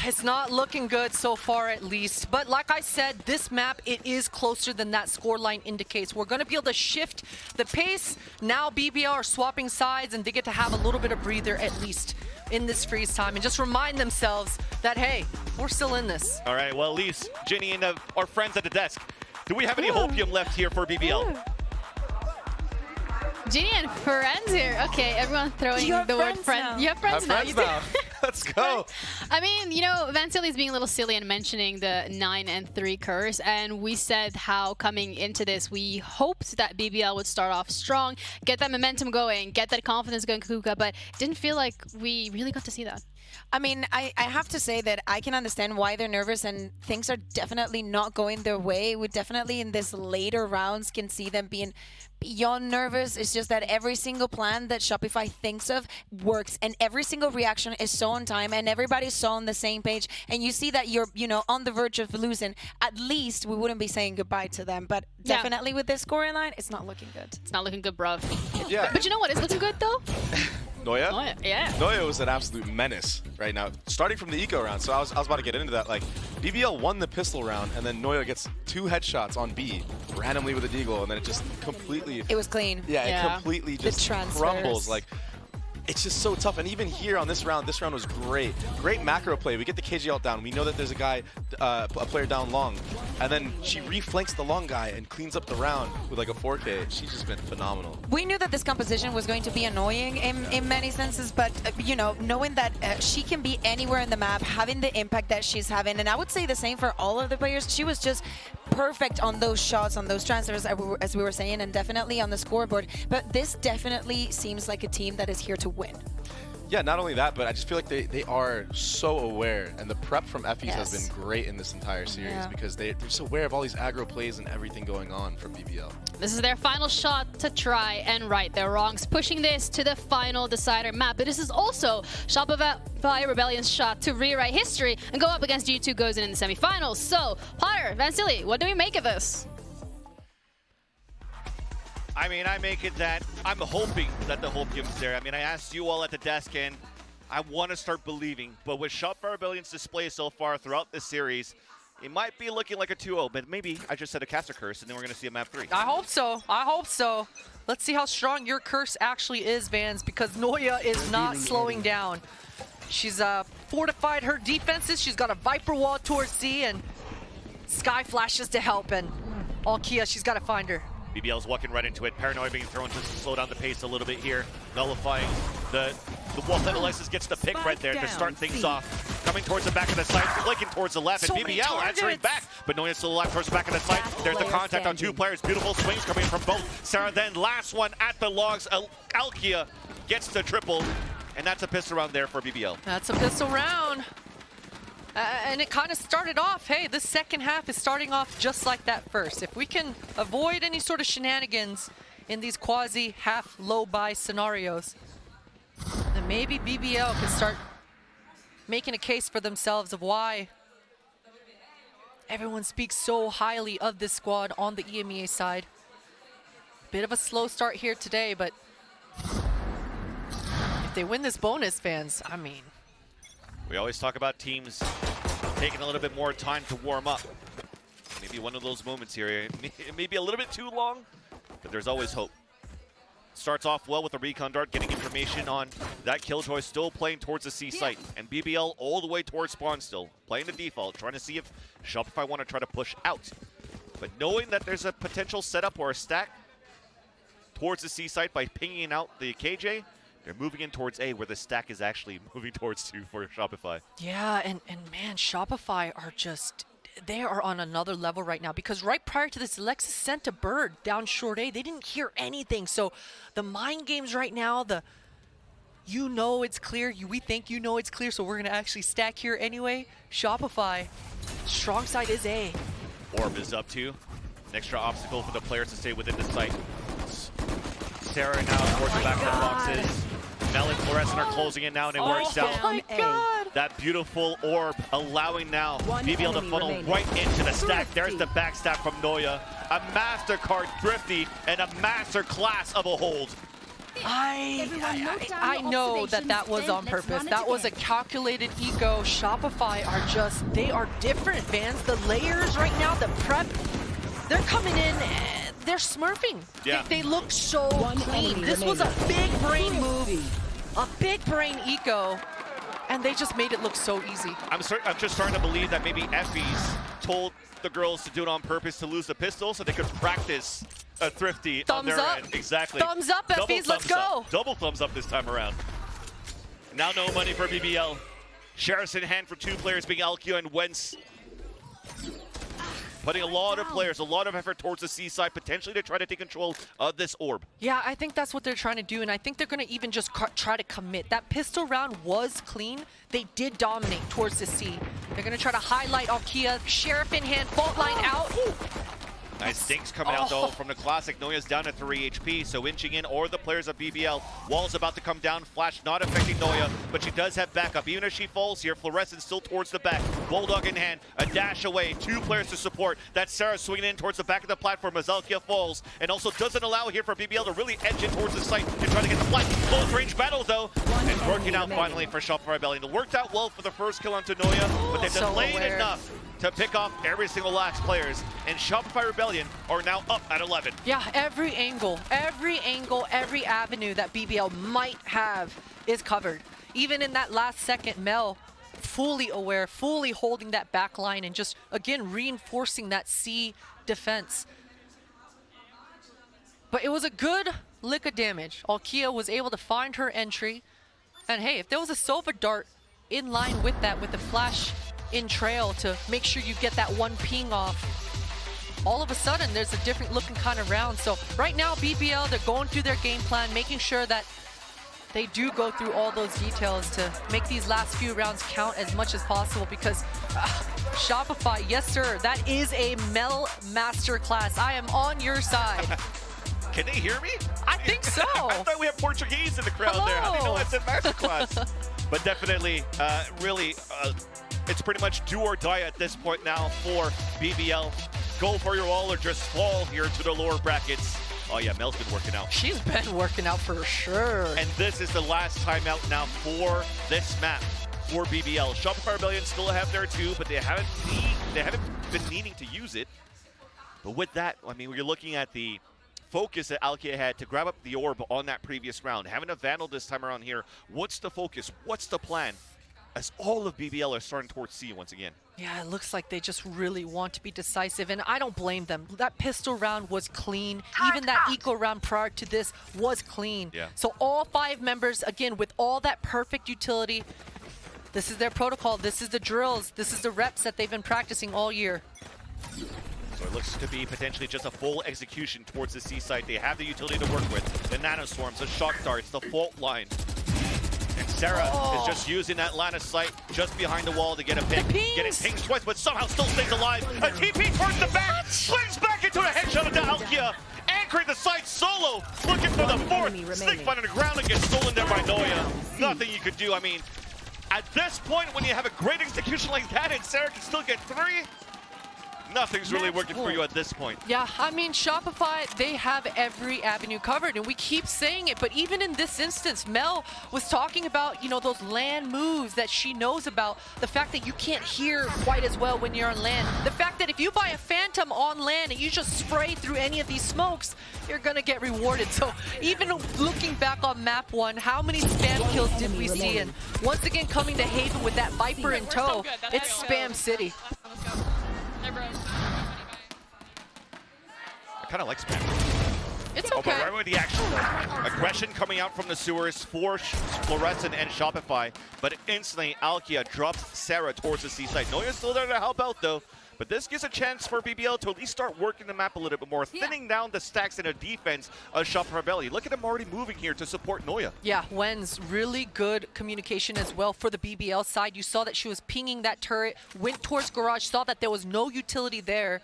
It's not looking good so far, at least. But like I said, this map, it is closer than that scoreline indicates. We're going to be able to shift the pace. Now BBL are swapping sides, and they get to have a little bit of breather, at least, in this freeze time. And just remind themselves that, hey, we're still in this. All right, well, at least Ginny and our friends at the desk, Do we have any hopium left here for BBL? Genie and friends here. Okay, everyone throwing the word friend. You have friends now. Let's go. I mean, you know, Vansily is being a little silly and mentioning the 9-3 curse, and we said how coming into this, we hoped that BBL would start off strong, get that momentum going, get that confidence going, Kuka, but it didn't feel like we really got to see that. I mean, I have to say that I can understand why they're nervous, and things are definitely not going their way. We definitely in this later rounds can see them being beyond nervous. It's just that every single plan that Shopify thinks of works, and every single reaction is so on time, and everybody's so on the same page, and you see that you're, you know, on the verge of losing. At least we wouldn't be saying goodbye to them, but definitely with this scoreline, it's not looking good. It's not looking good, bruv. Yeah. But you know what is looking good, though? Noya? Noya, yeah. Noya was an absolute menace right now, starting from the eco round. So I was about to get into that. Like, BBL won the pistol round, and then Noya gets 2 headshots on B, randomly with a deagle, and then it just completely... It was clean. Yeah, it completely just crumbles. Like, it's just so tough. And even here on this round was great. Great macro play. We get the KJ ult down. We know that there's a guy, a player down long. And then she reflanks the long guy and cleans up the round with like a 4K. She's just been phenomenal. We knew that this composition was going to be annoying in many senses, but you know, knowing that she can be anywhere in the map, having the impact that she's having, and I would say the same for all of the players. She was just perfect on those shots, on those transfers, as we were saying, and definitely on the scoreboard. But this definitely seems like a team that is here to win. Yeah, not only that, but I just feel like they are so aware, and the prep from Effie's has been great in this entire series because they're just aware of all these aggro plays and everything going on from BBL. This is their final shot to try and right their wrongs, pushing this to the final decider map. But this is also Shopify Rebellion's shot to rewrite history and go up against G2 goes in the semifinals. So, Potter, Vansily, what do we make of this? I mean, I make it that I'm hoping that the hopium's there. I mean, I asked you all at the desk, and I want to start believing. But with Shopify Rebellion's display so far throughout this series, it might be looking like a 2-0, but maybe I just said a caster curse, and then we're going to see a map 3. I hope so. I hope so. Let's see how strong your curse actually is, Vans, because Noya is not slowing down. She's fortified her defenses. She's got a Viper wall towards C, and Sky flashes to help, and Alkia, she's got to find her. BBL's walking right into it. Paranoia being thrown to slow down the pace a little bit here. Nullifying the wall that Alexis gets the pick right there to start things off. Coming towards the back of the site, flicking towards the left, and BBL answering back. But Noya's still alive towards the back of the site. There's the contact on 2 players. Beautiful swings coming from both. Sarah then last one at the logs. Alkia gets the triple, and that's a pistol round there for BBL. That's a pistol round. And it kind of started off, hey, this second half is starting off just like that first. If we can avoid any sort of shenanigans in these quasi half low buy scenarios, then maybe BBL can start making a case for themselves of why everyone speaks so highly of this squad on the EMEA side. Bit of a slow start here today, but if they win this bonus, fans, I mean, we always talk about teams taking a little bit more time to warm up. Maybe one of those moments here. It may be a little bit too long, but there's always hope. Starts off well with a recon dart, getting information on that Killjoy still playing towards the C site. And BBL all the way towards spawn still, playing the default, trying to see if Shopify want to try to push out. But knowing that there's a potential setup or a stack towards the C site by pinging out the KJ, they're moving in towards A, where the stack is actually moving towards 2 for Shopify. Yeah, and man, Shopify are just, they are on another level right now, because right prior to this, Alexis sent a bird down short A. They didn't hear anything. So the mind games right now, you know it's clear, we think you know it's clear, so we're going to actually stack here anyway. Shopify, strong side is A. Orb is up too. An extra obstacle for the players to stay within the site. Sarah now towards the back of the boxes. Mel and Fluorescent are closing in now, and it works out. Oh my God. That beautiful orb allowing now BBL to funnel right into the stack. There's the backstab from Noya. A MasterCard Thrifty and a master class of a hold. I know that was on purpose. That was a calculated eco. Shopify are just, they are different, fans. The layers right now, the prep, they're coming in, they're smurfing. Yeah. They look so clean. This was a big brain move, a big brain eco, and they just made it look so easy. I'm just starting to believe that maybe Effie's told the girls to do it on purpose to lose the pistol so they could practice a thrifty on their end. Exactly. Thumbs up, Effies, let's go. Double thumbs up this time around. Now no money for BBL. Sheriff's in hand for two players being Alkia and Wentz. Putting a lot of players, a lot of effort towards the C side, potentially to try to take control of this orb. Yeah, I think that's what they're trying to do, and I think they're going to even just try to commit. That pistol round was clean. They did dominate towards the C. They're going to try to highlight Alkia. Sheriff in hand, fault line out. Nice dinks coming out though from the Classic. Noya's down to 3 HP, so inching in, or the players of BBL. Wall's about to come down. Flash not affecting Noya, but she does have backup. Even as she falls here, Fluorescent still towards the back. Bulldog in hand, a dash away. Two players to support. That's Sarah swinging in towards the back of the platform as Alkia falls, and also doesn't allow here for BBL to really edge in towards the site and try to get the flank. Close range battle though, and working out finally for Shopify Rebellion. It worked out well for the first kill onto Noya, but they've delayed enough to pick off every single last players, and Shopify Rebellion are now up at 11. Yeah, every angle, every avenue that BBL might have is covered. Even in that last second, Mel fully aware, fully holding that back line and just, again, reinforcing that C defense. But it was a good lick of damage. Alkia was able to find her entry, and hey, if there was a Sova dart in line with that, with the flash in trail to make sure you get that one ping off, all of a sudden there's a different looking kind of round. So right now BBL, they're going through their game plan, making sure that they do go through all those details to make these last few rounds count as much as possible, because Shopify, yes sir, that is a Mel masterclass. I am on your side. Can they hear me? I think so. I thought we had Portuguese in the crowd there. How do you know I said masterclass? But definitely, really, it's pretty much do or die at this point now for BBL. Go for your all or just fall here to the lower brackets. Oh yeah, Mel's been working out. She's been working out for sure. And this is the last timeout now for this map for BBL. Shopify Rebellion still have their two, but they haven't been needing to use it. But with that, I mean, you're looking at the focus that Alkia had to grab up the orb on that previous round. Having a Vandal this time around here, what's the focus? What's the plan? As all of BBL are starting towards C once again. Yeah, it looks like they just really want to be decisive, and I don't blame them. That pistol round was clean. Even that eco round prior to this was clean. Yeah. So all 5 members, again, with all that perfect utility, this is their protocol, this is the drills, this is the reps that they've been practicing all year. So it looks to be potentially just a full execution towards the C side. They have the utility to work with. The nanoswarms, the shock darts, the fault line. And Sarah is just using that line of sight just behind the wall to get a pick. Getting pinged twice, but somehow still stays alive. A TP towards the back, slings back into a headshot into Alkia. Anchoring the side solo, looking for the fourth. Stick fight on the ground and gets stolen there by Noya. Nothing you could do. I mean, at this point, when you have a great execution like that and Sarah can still get 3, nothing's really working for you at this point. Yeah, I mean, Shopify, they have every avenue covered, and we keep saying it, but even in this instance, Mel was talking about, you know, those LAN moves that she knows about, the fact that you can't hear quite as well when you're on LAN, the fact that if you buy a Phantom on LAN and you just spray through any of these smokes, you're gonna get rewarded. So even looking back on map 1, how many spam kills did we see? And once again, coming to Haven with that Viper in tow, it's Spam City. I kind of like spam. It's okay. But right with the action, aggression coming out from the sewers for Fluorescent and Shopify, but instantly Alkia drops Sarah towards the C side. Noya's still there to help out though, but this gives a chance for BBL to at least start working the map a little bit more, thinning down the stacks in a defense of Shopify Rebellion. Look at him already moving here to support Noya. Yeah, Wen's really good communication as well for the BBL side. You saw that she was pinging that turret, went towards garage, saw that there was no utility there.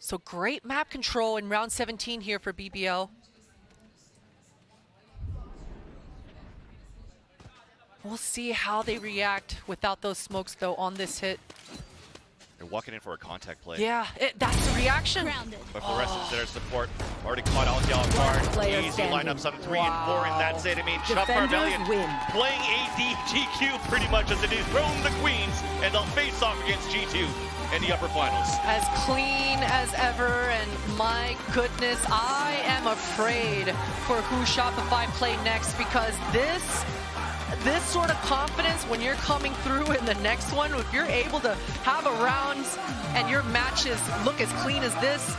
So great map control in round 17 here for BBL. We'll see how they react without those smokes though on this hit. They're walking in for a contact play. Yeah, that's the reaction. But Fluorescent's there to support. Already caught Alkia off guard. Easy lineups on 3 and 4, and that's it. I mean, Shopify Rebellion playing AD GQ pretty much as it is. Throwing the Queens, and they'll face off against G2 in the upper finals. As clean as ever, and my goodness, I am afraid for who Shopify play next, because this sort of confidence when you're coming through in the next one, if you're able to have a round and your matches look as clean as this,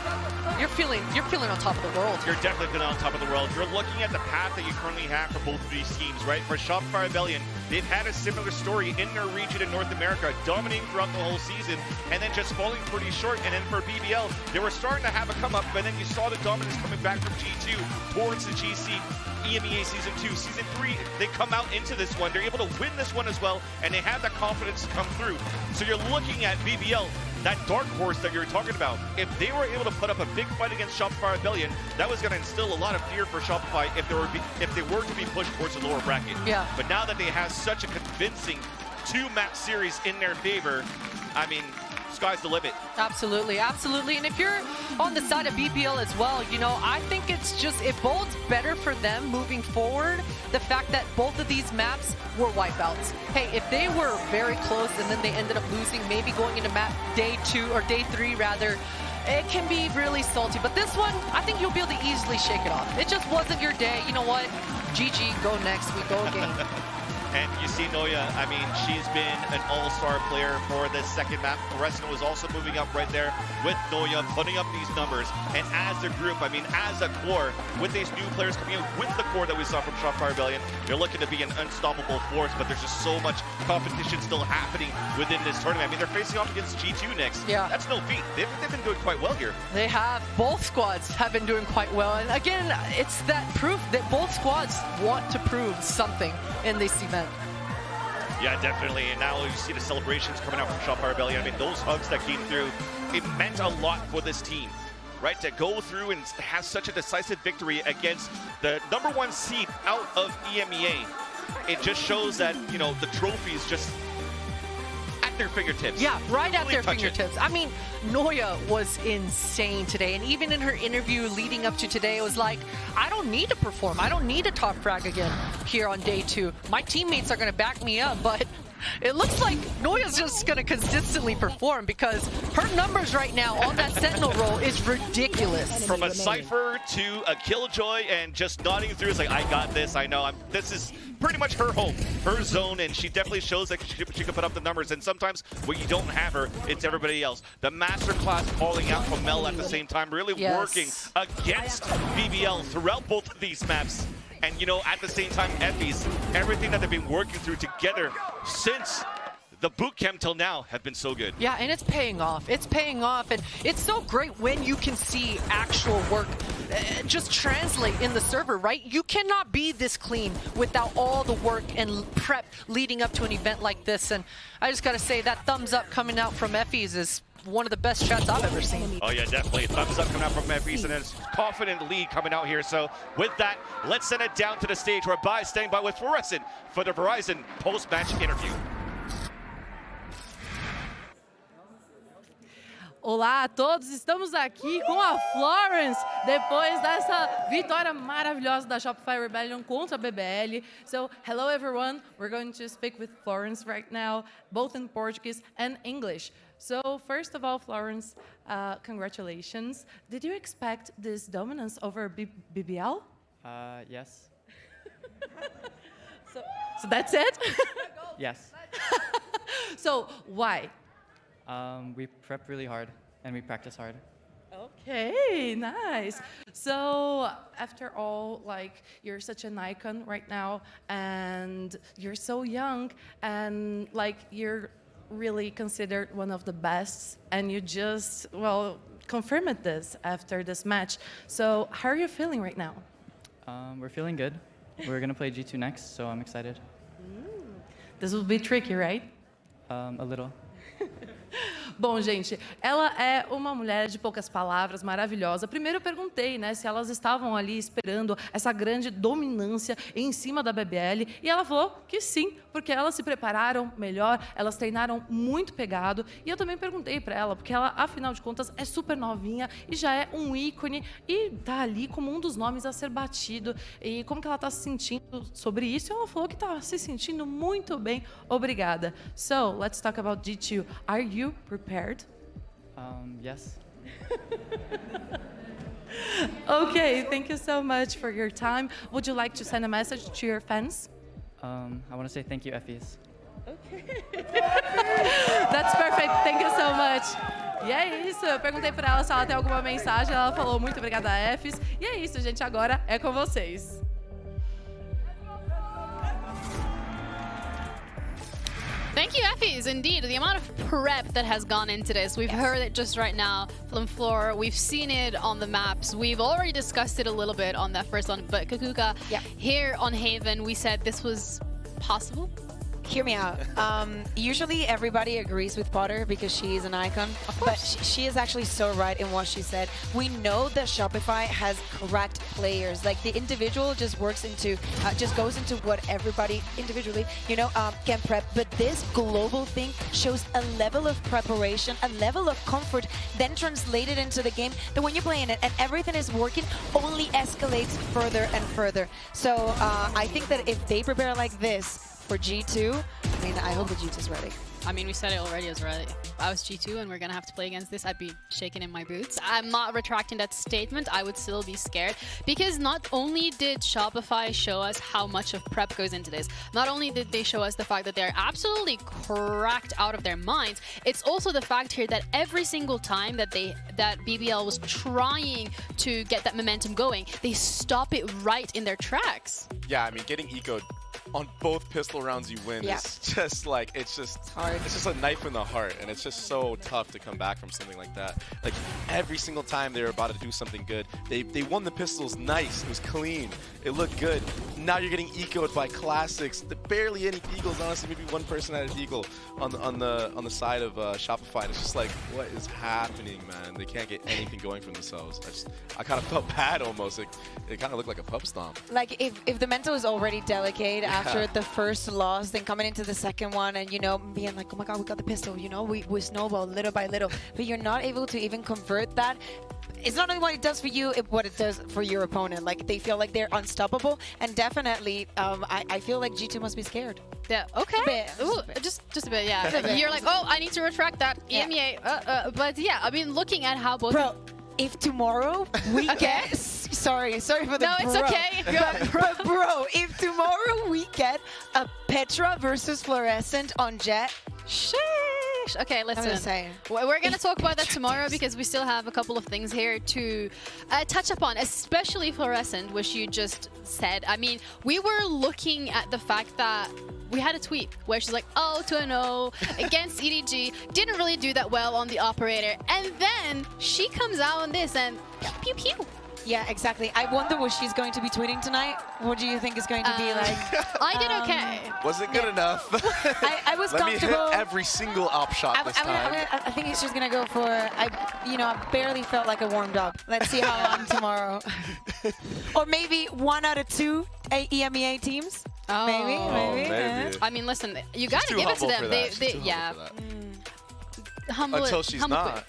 you're feeling on top of the world. You're definitely feeling on top of the world. You're looking at the path that you currently have for both of these teams, right? For Shopify Rebellion, they've had a similar story in their region in North America, dominating throughout the whole season, and then just falling pretty short. And then for BBL, they were starting to have a come up, but then you saw the dominance coming back from G2 towards the GC. EMEA Season 2, Season 3, they come out into this one. They're able to win this one as well, and they have that confidence to come through. So you're looking at BBL, that dark horse that you're talking about. If they were able to put up a big fight against Shopify Rebellion, that was going to instill a lot of fear for Shopify if they were to be pushed towards the lower bracket. Yeah. But now that they have such a convincing 2-match series in their favor, I mean, sky's the limit. Absolutely, absolutely. And if you're on the side of BBL as well, you know, I think it bodes better for them moving forward, the fact that both of these maps were wipeouts. Hey, if they were very close and then they ended up losing, maybe going into map day 2 or day 3 rather, it can be really salty. But this one, I think you'll be able to easily shake it off. It just wasn't your day. You know what? GG, go next. We go again. And you see Noya, I mean, she's been an all-star player for this second map. Reston was also moving up right there with Noya, putting up these numbers. And as a group, I mean, as a core, with these new players coming in with the core that we saw from Shopify Rebellion, they're looking to be an unstoppable force, but there's just so much competition still happening within this tournament. I mean, they're facing off against G2 next. Yeah. That's no feat. They've been doing quite well here. They have. Both squads have been doing quite well. And again, it's that proof that both squads want to prove something in this event. Yeah, definitely. And now you see the celebrations coming out from Shopify Rebellion. I mean, those hugs that came through, it meant a lot for this team, right? To go through and have such a decisive victory against the #1 seed out of EMEA. It just shows that, you know, the trophy is just at their fingertips. Yeah, right at Really their touch it. fingertips. I mean, Noya was insane today. And even in her interview leading up to today, it was like, I don't need to perform. I don't need to top frag again here on day 2. My teammates are going to back me up, but it looks like Noya's just going to consistently perform because her numbers right now on that Sentinel role is ridiculous. From a Cypher to a Killjoy and just nodding through, it's like, I got this, I know. This is pretty much her home, her zone, and she definitely shows that she can put up the numbers. And sometimes when you don't have her, it's everybody else. The masterclass calling out from Mel at the same time, really working against BBL throughout both of these maps. And, you know, at the same time, Effie's, everything that they've been working through together since the boot camp till now have been so good. Yeah, and it's paying off. It's paying off, and it's so great when you can see actual work just translate in the server, right? You cannot be this clean without all the work and prep leading up to an event like this. And I just got to say that thumbs up coming out from Effie's is one of the best chats I've ever seen. Oh yeah, definitely. Thumbs up coming out from Effie's, and then it's confident lead coming out here. So with that, let's send it down to the stage where Bai is staying by with Fluorescent for the Verizon post-match interview. Olá a todos, estamos aqui com a Florence depois dessa vitória maravilhosa da Shopify Rebellion contra a BBL. So, hello everyone, we're going to speak with Florence right now, both in Portuguese and English. So, first of all, Florence, congratulations. Did you expect this dominance over BBL? Yes. So that's it? Yes. So, why? We prep really hard and we practice hard. Okay, nice. So after all, like, you're such an icon right now and you're so young and like you're really considered one of the best and you just, well, confirmed this after this match. So how are you feeling right now? We're feeling good. We're going to play G2 next, so I'm excited. This will be tricky, right? A little. Bom, gente, ela é uma mulher de poucas palavras, maravilhosa. Primeiro eu perguntei, né, se elas estavam ali esperando essa grande dominância em cima da BBL, e ela falou que sim, porque elas se prepararam melhor, elas treinaram muito pegado, e eu também perguntei para ela, porque ela, afinal de contas, é super novinha e já é um ícone e tá ali como um dos nomes a ser batido, e como que ela tá se sentindo sobre isso, e ela falou que tá se sentindo muito bem, obrigada. So, let's talk about G2. Are you prepared? Yes. Okay, thank you so much for your time. Would you like to send a message to your fans? I want to say thank you, Effies. That's perfect. Thank you so much. E é isso, eu perguntei pra ela se ela tem alguma mensagem, ela falou muito obrigada, Effies. E é isso, gente, agora é com vocês. Thank you, Effies. Indeed, the amount of prep that has gone into this. We've heard it just right now from Floor. We've seen it on the maps. We've already discussed it a little bit on that first one. But Kakuka, here on Haven, we said this was possible. Hear me out. Usually everybody agrees with Potter because she is an icon, but she is actually so right in what she said. We know that Shopify has correct players. Like the individual just works into, just goes into what everybody individually, can prep. But this global thing shows a level of preparation, a level of comfort, then translated into the game that when you're playing it and everything is working, only escalates further and further. So I think that if they prepare like this, for G2, I mean, I hope the G2 is ready. I mean, we said it already as well. If I was G2 and we're going to have to play against this, I'd be shaking in my boots. I'm not retracting that statement. I would still be scared because not only did Shopify show us how much of prep goes into this, not only did they show us the fact that they're absolutely cracked out of their minds, it's also the fact here that every single time that BBL was trying to get that momentum going, they stop it right in their tracks. Yeah, I mean, getting ecoed on both pistol rounds you win is just like, it's hard. It's just a knife in the heart, and it's just so tough to come back from something like that. Like every single time they were about to do something good, they won the pistols nice, it was clean, it looked good. Now you're getting ecoed by classics. Barely any eagles, honestly, maybe one person had an eagle on the side of Shopify. And it's just like, what is happening, man? They can't get anything going for themselves. I kind of felt bad almost. It kind of looked like a pub stomp. Like if the mental is already delicate after the first loss, then coming into the second one and being like, oh my god, we got the pistol, we snowball little by little, but you're not able to even convert that. It's not only what it does for you, what it does for your opponent. Like they feel like they're unstoppable, and definitely I feel like G2 must be scared. Yeah, okay. Just a bit, yeah. You're like, oh, I need to retract that. EMEA, but yeah, I mean, looking at how both... Bro, if tomorrow we get... Sorry for the No, it's okay. But bro, if tomorrow we get a Petra versus Fluorescent on Jet... Sheesh. Okay, listen. We're going to talk about that tomorrow because we still have a couple of things here to touch upon, especially Fluorescent, which you just said. I mean, we were looking at the fact that we had a tweet where she's like, oh, 2-0 against EDG. Didn't really do that well on the operator. And then she comes out on this and pew, pew, pew. Yeah, exactly. I wonder what she's going to be tweeting tonight. What do you think is going to be like? I did okay. Was it good enough? I was Let comfortable. Me hit every single op shot this time. I think she's going to go for, I barely felt like I warmed up. Let's see how long tomorrow. Or maybe 1 out of 2 EMEA teams. Oh, maybe. I mean, listen, you got to give it to them. Humble Until she's not.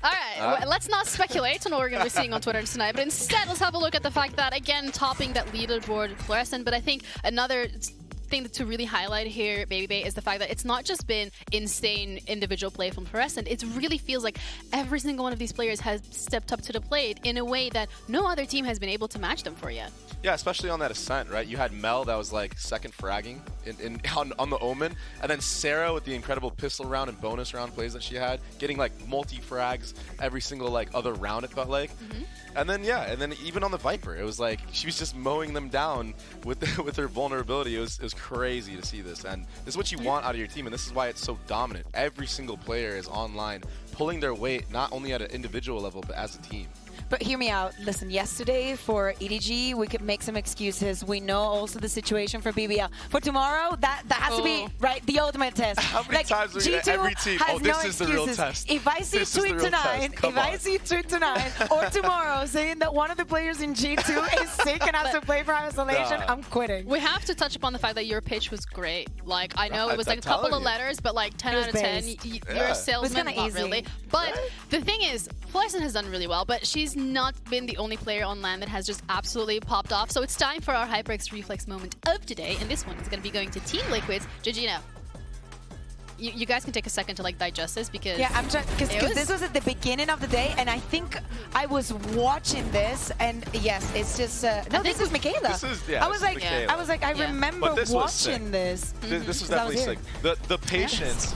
All right, let's not speculate on what we're going to be seeing on Twitter tonight, but instead let's have a look at the fact that, again, topping that leaderboard, Fluorescent, but I think another thing to really highlight here, Baby Bay, is the fact that it's not just been insane individual play from Fluorescent. It really feels like every single one of these players has stepped up to the plate in a way that no other team has been able to match them for yet. Yeah, especially on that Ascent, right? You had Mel that was like second fragging on the Omen, and then Sarah with the incredible pistol round and bonus round plays that she had, getting like multi-frags every single like other round, it felt like. And then even on the Viper, it was like she was just mowing them down with her vulnerability. It was crazy to see this, and this is what you want out of your team, and this is why it's so dominant. Every single player is online, pulling their weight not only at an individual level but as a team. But hear me out. Listen, yesterday for EDG, we could make some excuses. We know also the situation for BBL. For tomorrow, that has to be, right, the ultimate test. How many times are we going to every team? Oh, this is the real test. If I see tweet tonight or tomorrow saying that one of the players in G2 is sick and has to play for isolation, I'm quitting. We have to touch upon the fact that your pitch was great. Like, I know it was like a couple of letters, but like 10 out of 10. You're a salesman, not really. But the thing is, Fluorescent has done really well, but she's not been the only player on LAN that has just absolutely popped off. So it's time for our HyperX Reflex moment of today, and this one is going to be going to Team Liquid's Gigino. you guys can take a second to like digest this because I'm trying because this was at the beginning of the day, and I think I was watching this, and yes, it's just no. This is Michaela. This is I was like, I remember watching this. This was definitely sick. The patience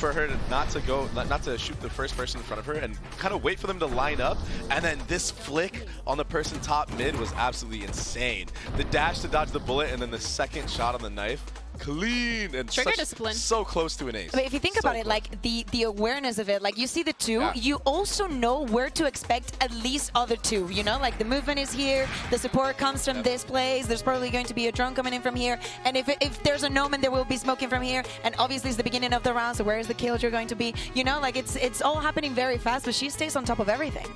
for her not to shoot the first person in front of her and kind of wait for them to line up, and then this flick on the person top mid was absolutely insane. The dash to dodge the bullet, and then the second shot on the knife. Clean and so close to an ace. But if you think about it, like the awareness of it, like you see the two, you also know where to expect at least other two, you know, like the movement is here, the support comes from this place, there's probably going to be a drone coming in from here, and if there's an omen, there will be smoking from here, and obviously it's the beginning of the round, so where is the killjoy going to be, you know, like it's all happening very fast, but she stays on top of everything.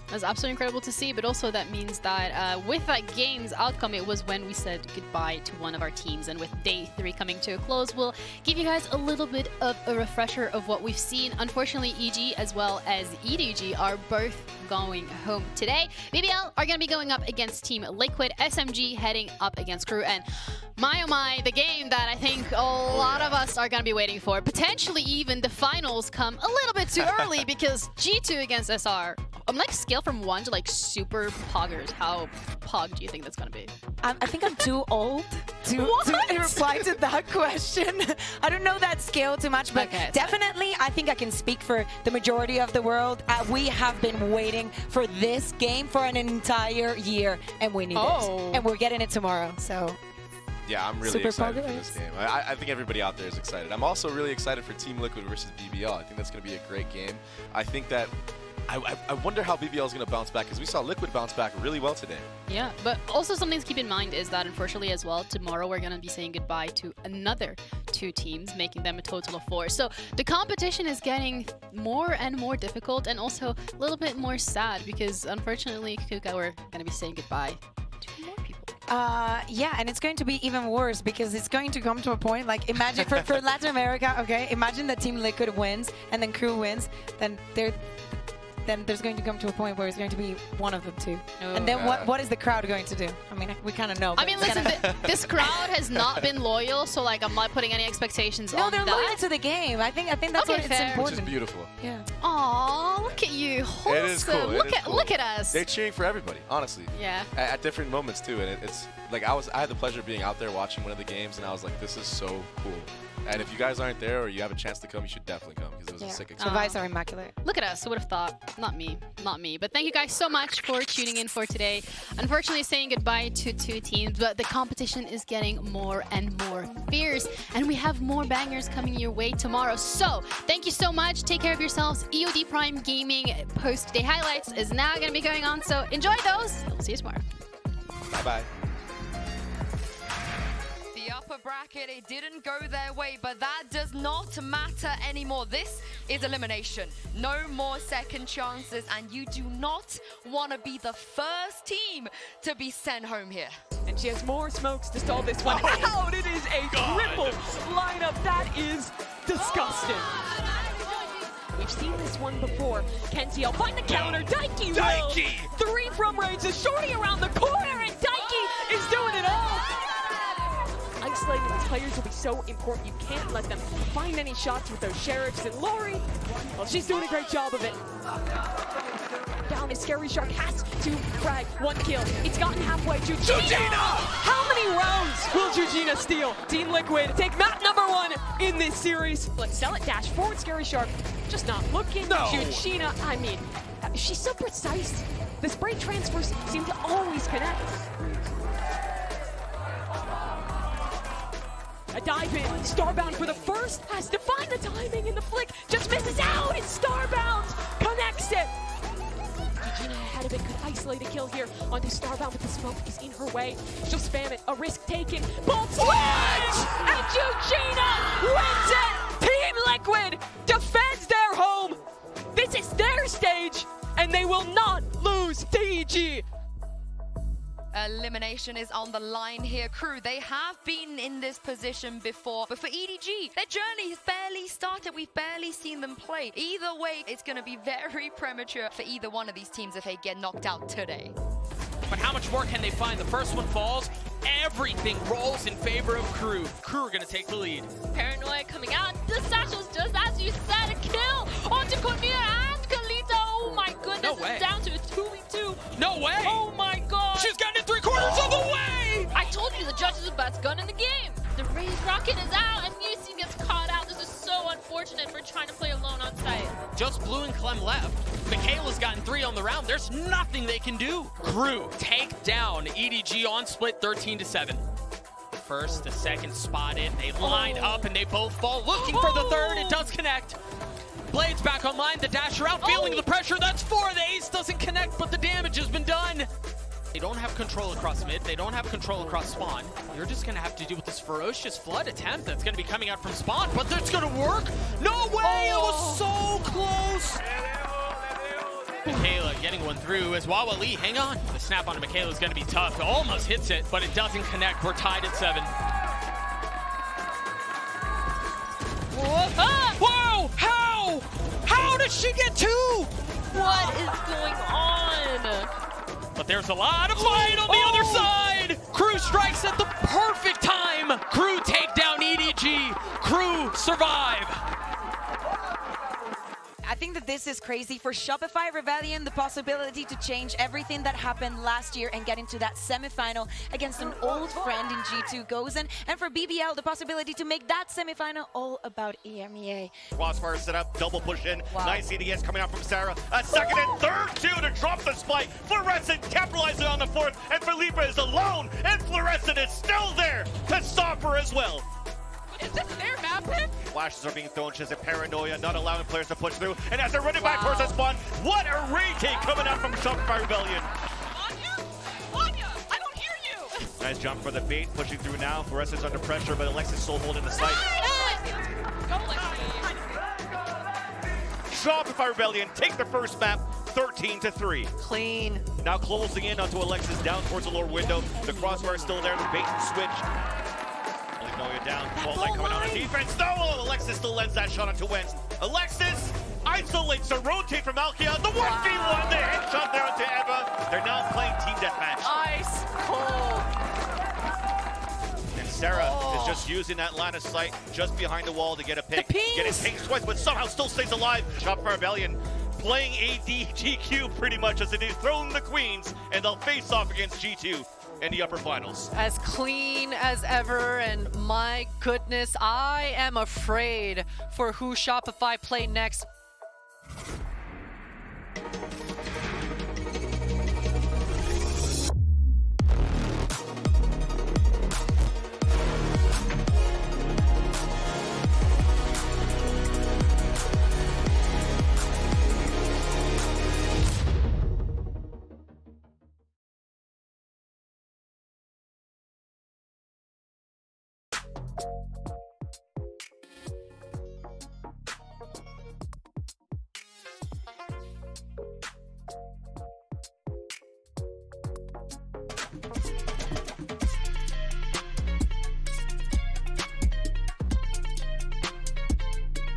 That's absolutely incredible to see, but also that means that with that game's outcome, it was when we said goodbye to one of our teams, and with day 3 coming to a close, we'll give you guys a little bit of a refresher of what we've seen. Unfortunately, EG as well as EDG are both going home today. BBL are going to be going up against Team Liquid, SMG heading up against Crew, and my oh my, the game that I think a lot of us are going to be waiting for. Potentially even the finals come a little bit too early because G2 against SR. I'm like scale from 1 to like super poggers. How pog do you think that's going to be? I think I'm too old to reply to that question. I don't know that scale too much, but definitely I think I can speak for the majority of the world. We have been waiting for this game for an entire year, and we need it. And we're getting it tomorrow, so... Yeah, I'm really excited for this game. I think everybody out there is excited. I'm also really excited for Team Liquid versus BBL. I think that's going to be a great game. I think that I wonder how BBL is going to bounce back, because we saw Liquid bounce back really well today. Yeah, but also something to keep in mind is that unfortunately as well, tomorrow we're going to be saying goodbye to another 2 teams, making them a total of 4. So the competition is getting more and more difficult, and also a little bit more sad, because unfortunately, Kuka, we're going to be saying goodbye to more people. Yeah, and it's going to be even worse, because it's going to come to a point, like imagine for Latin America, okay, imagine that Team Liquid wins and then Crew wins, then there's going to come to a point where it's going to be one of them two. And then what is the crowd going to do? I mean, we kind of know. I mean, listen, this crowd has not been loyal, so like I'm not putting any expectations on that. No, they're loyal to the game. I think that's what it's important. Which is beautiful. Yeah. Aw, look at you. Wholesome. It is cool. Look at us. They're cheering for everybody, honestly. Yeah. At different moments too, and it's like I had the pleasure of being out there watching one of the games, and I was like, this is so cool. And if you guys aren't there or you have a chance to come, you should definitely come, because it was a sick experience. The vibes are immaculate. Look at us. Who would have thought? Not me. Not me. But thank you guys so much for tuning in for today. Unfortunately, saying goodbye to 2 teams, but the competition is getting more and more fierce, and we have more bangers coming your way tomorrow. So thank you so much. Take care of yourselves. EOD Prime Gaming post-day highlights is now going to be going on, so enjoy those. We'll see you tomorrow. Bye-bye. Upper bracket, it didn't go their way, but that does not matter anymore. This is elimination. No more second chances, and you do not want to be the first team to be sent home here. And she has more smokes to stall this one out. It is a triple lineup. That is disgusting. We've seen this one before. Kenzie, I'll find the counter. Daiki will. 3 from range. The shorty around the corner, and Daiki is doing it all. Isolating the tires will be so important. You can't let them find any shots with those sheriffs. And Lori, well, she's doing a great job of it. Down is Scary Shark, has to frag 1 kill. It's gotten halfway. Jujina! How many rounds will Jujina steal? Team Liquid take map number 1 in this series. Let's sell it. Dash forward, Scary Shark. Just not looking. No. Jujina, I mean, she's so precise. The spray transfers seem to always connect. A dive in, Starbound for the first, has to find the timing, and the flick just misses out, and Starbound connects it. Jujina ahead of it, could isolate a kill here onto Starbound, but the smoke is in her way. She'll spam it, a risk taken, bolt switch! And Jujina wins it! Team Liquid defends their home! This is their stage, and they will not lose to EG. Elimination is on the line here. Crew, they have been in this position before, but for EDG, their journey has barely started. We've barely seen them play. Either way, it's going to be very premature for either one of these teams if they get knocked out today. But how much more can they find? The first one falls. Everything rolls in favor of Crew. Crew are going to take the lead. Paranoia coming out. The satchel's you said, a kill onto Cormier and Kalita. Oh my goodness, No way. it's down to a 2v2. No way! Oh my god! She's gotten it 3/4 of the way! I told you the judge is the best gun in the game. The Raze rocket is out and Musi gets caught out. This is so unfortunate for trying to play alone on site. Just Blue and Clem left. Michaela's gotten 3 on the round. There's nothing they can do. Crew take down EDG on split 13-7. The first, the second spotted. They line up and they both fall. Looking for the third. It does connect. Blade's back online. The dasher out, feeling the pressure. That's 4. The ace doesn't connect, but the damage has been done. They don't have control across mid. They don't have control across spawn. You're just going to have to deal with this ferocious flood attempt that's going to be coming out from spawn, but that's going to work. No way! It was so close. Michaela getting one through as Wawa Lee. Hang on. The snap on Michaela is going to be tough. Almost hits it, but it doesn't connect. We're tied at 7. Whoa! How? How did she get 2? What is going on? But there's a lot of fight on the other side. Crew strikes at the perfect time. Crew take down EDG. Crew survive. I think that this is crazy. For Shopify Rebellion, the possibility to change everything that happened last year and get into that semifinal against an old friend in G2 Gozen. And for BBL, the possibility to make that semifinal all about EMEA. Crossfire set up, double push in. Nice CDS coming out from Sarah. A second and third two to drop the spike. Fluorescent capitalizing on the fourth, and Felipe is alone, and Fluorescent is still there to stop her as well. Is this their map pick? Flashes are being thrown. She's a paranoia, not allowing players to push through. And as they're running back towards the spawn, what a retake coming out from Shopify Rebellion. Anya, I don't hear you. Nice jump for the bait, pushing through now. Fluorescent's under pressure, but Alexis still holding the site. Go, Lexi. Shopify Rebellion take the first map, 13-3. Clean. Now closing in onto Alexis down towards the lower window. The crossbar is still there, the bait and switch. Noya down, fault line coming out on defense. No, Alexis still lends that shot onto Wentz. Alexis isolates a rotate from Alkia. The 1v1, the headshot there onto Eva. They're now playing team deathmatch. Ice cold. And Sarah is just using that line of sight just behind the wall to get a pick. Get it taken twice, but somehow still stays alive. Shopify Rebellion playing ADGQ pretty much as they dethrone the Queens, and they'll face off against G2 in the upper finals. As clean as ever, and my goodness, I am afraid for who Shopify play next.